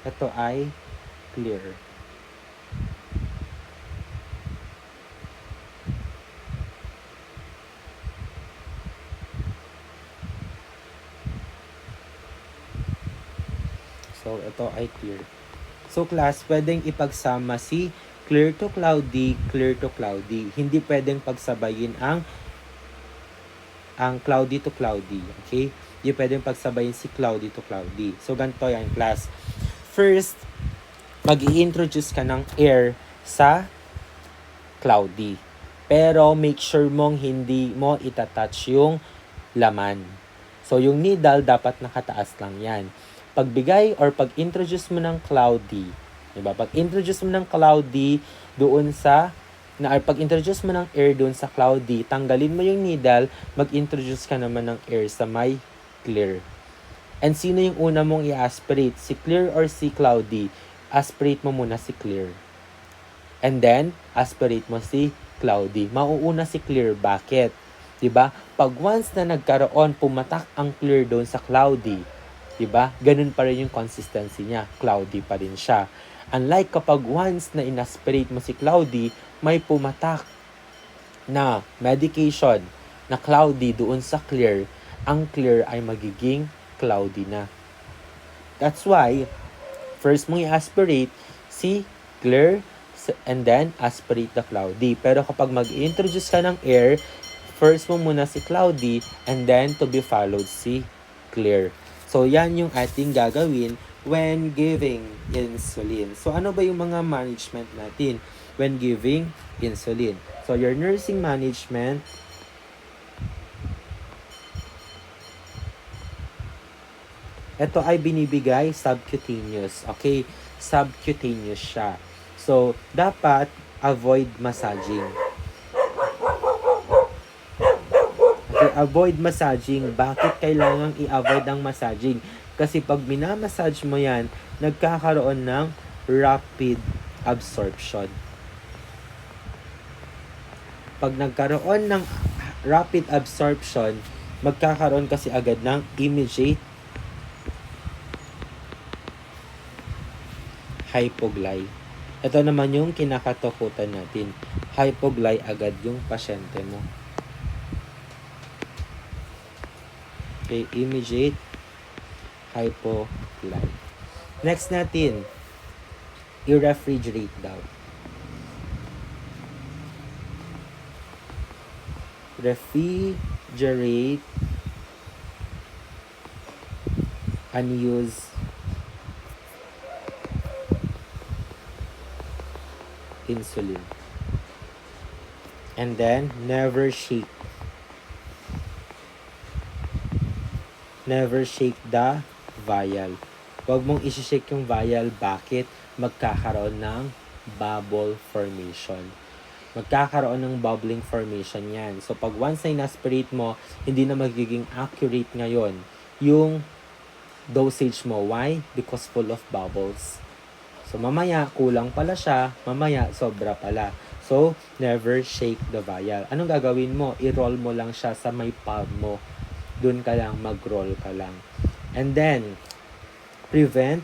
S1: ito ay clear. So, ito ay clear. So, class, pwedeng ipagsama si clear to cloudy, clear to cloudy. Hindi pwedeng pagsabayin ang cloudy to cloudy. Okay? Hindi pwedeng pagsabayin si cloudy to cloudy. So, ganito yan, class. First, mag-i-introduce ka ng air sa cloudy. Pero, make sure mong hindi mo itatouch yung laman. So, yung needle dapat nakataas lang yan. pagbigay or pag-introduce mo ng cloudy, diba? Pag-introduce mo ng cloudy doon sa pag-introduce mo ng air doon sa cloudy, tanggalin mo yung needle, mag-introduce ka naman ng air sa may clear. And sino yung una mong i-aspirate? Si clear or si cloudy? Aspirate mo muna si clear. And then, aspirate mo si cloudy. Mauuna si clear. Bakit? Diba? Pag once na nagkaroon, pumatak ang clear doon sa cloudy, diba? Ganun pa rin yung consistency niya. Cloudy pa rin siya. Unlike kapag once na inaspirate mo si cloudy, may pumatak na medication na cloudy doon sa clear, ang clear ay magiging cloudy na. That's why, first mong i-aspirate si clear and then aspirate the cloudy. Pero kapag mag-introduce ka ng air, first mo muna si cloudy and then to be followed si clear. So, yan yung ating gagawin when giving insulin. So, ano ba yung mga management natin when giving insulin? So, your nursing management, ito ay binibigay subcutaneous. Okay? Subcutaneous siya. So, dapat avoid massaging. Okay, avoid massaging. Bakit kailangang i-avoid ang massaging? Kasi pag minamassage mo yan, nagkakaroon ng rapid absorption. Pag nagkaroon ng rapid absorption, magkakaroon kasi agad ng immediate hypogly. Ito naman yung kinakatakutan natin. Hypogly agad yung pasyente mo. Okay, immediate hypogly. Next natin, i-refrigerate daw. Refrigerate unused insulin. And then, never shake. Never shake the vial. Huwag mong isi-shake yung vial. Bakit? Magkakaroon ng bubble formation. Magkakaroon ng bubbling formation yan. So, pag once na inaspirate mo, hindi na magiging accurate ngayon yung dosage mo. Why? Because full of bubbles. So, mamaya, kulang pala siya. Mamaya, sobra pala. So, never shake the vial. Anong gagawin mo? I-roll mo lang siya sa may palm mo. Doon ka lang, mag-roll ka lang. And then, prevent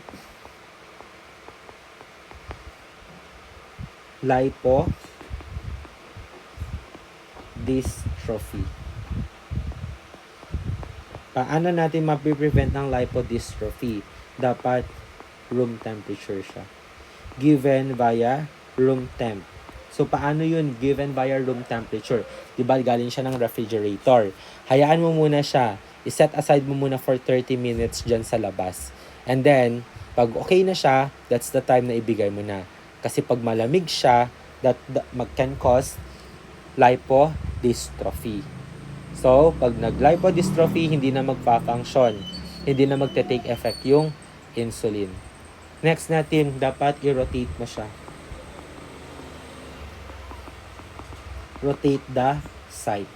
S1: lipodystrophy. Paano natin mapiprevent ng lipodystrophy? Dapat room temperature siya. Given via room temp. So, paano yun? Given via room temperature. Diba, galing siya ng refrigerator. Hayaan mo muna siya. I-set aside mo muna for 30 minutes dyan sa labas. And then, pag okay na siya, that's the time na ibigay mo na. Kasi pag malamig siya, that can cause lipodystrophy. So, pag nag-lipodystrophy, hindi na magpa-function. Hindi na magte-take effect yung insulin. Next natin, dapat i-rotate mo siya. Rotate the site.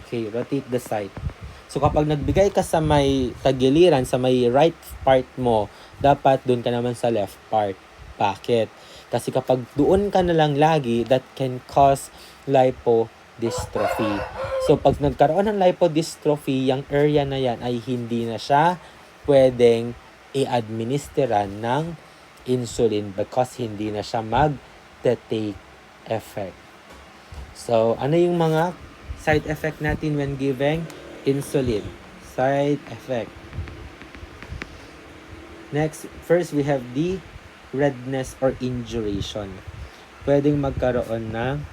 S1: Okay, rotate the site. So, kapag nagbigay ka sa may tagiliran, sa may right part mo, dapat doon ka naman sa left part. Bakit? Kasi kapag doon ka na lang lagi, that can cause lipodystrophy. So, pag nagkaroon ng lipodystrophy, yung area na yan ay hindi na siya pwedeng i-administeran ng insulin because hindi na siya mag-take effect. So, ano yung mga side effect natin when giving insulin? Side effect. Next, first we have the redness or induration. Pwedeng magkaroon ng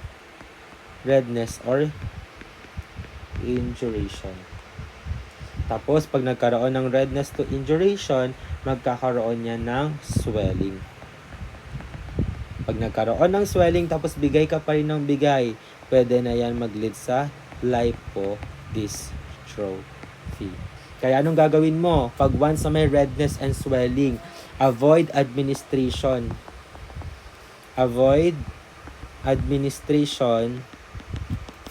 S1: redness or induration. Tapos, pag nagkaroon ng redness to induration, magkakaroon niya ng swelling. Pag nagkaroon ng swelling, tapos bigay ka pa rin ng bigay, pwede na yan mag-lead sa lipodystrophy. hypertrophy. Kaya anong gagawin mo? Pag once na may redness and swelling, avoid administration. Avoid administration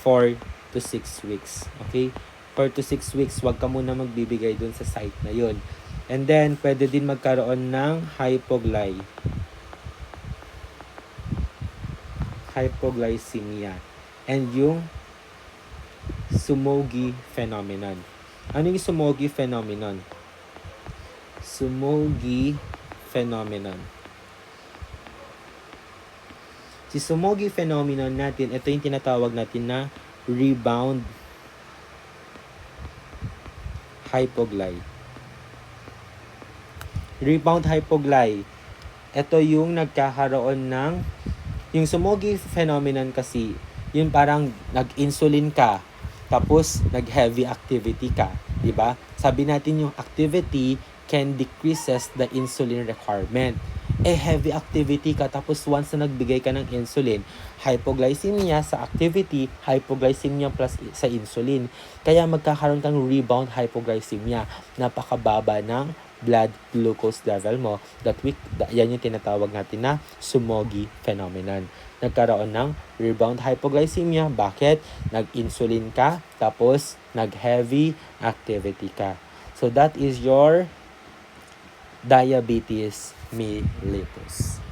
S1: 4 to 6 weeks. Okay? 4 to 6 weeks, wag ka muna magbibigay dun sa site na yun. And then, pwede din magkaroon ng hypoglycemia. And yung Sumogi phenomenon. Ano yung Sumogi phenomenon? Sumogi phenomenon. Si Sumogi phenomenon natin, ito yung tinatawag natin na rebound hypogly. Rebound hypogly. Ito yung nagkakaroon ng yung Sumogi phenomenon kasi, yun parang nag-insulin ka, tapos nag-heavy activity ka, di ba? Sabi natin yung activity can decreases the insulin requirement. Heavy activity ka, tapos once na nagbigay ka ng insulin, hypoglycemia sa activity, hypoglycemia plus sa insulin. Kaya magkakaroon kang rebound hypoglycemia. Napakababa ng blood glucose level mo. Yan yung tinatawag natin na Sumogi phenomenon. Nagkaroon ng rebound hypoglycemia. Bakit? Nag-insulin ka, tapos nag-heavy activity ka. So that is your diabetes mellitus.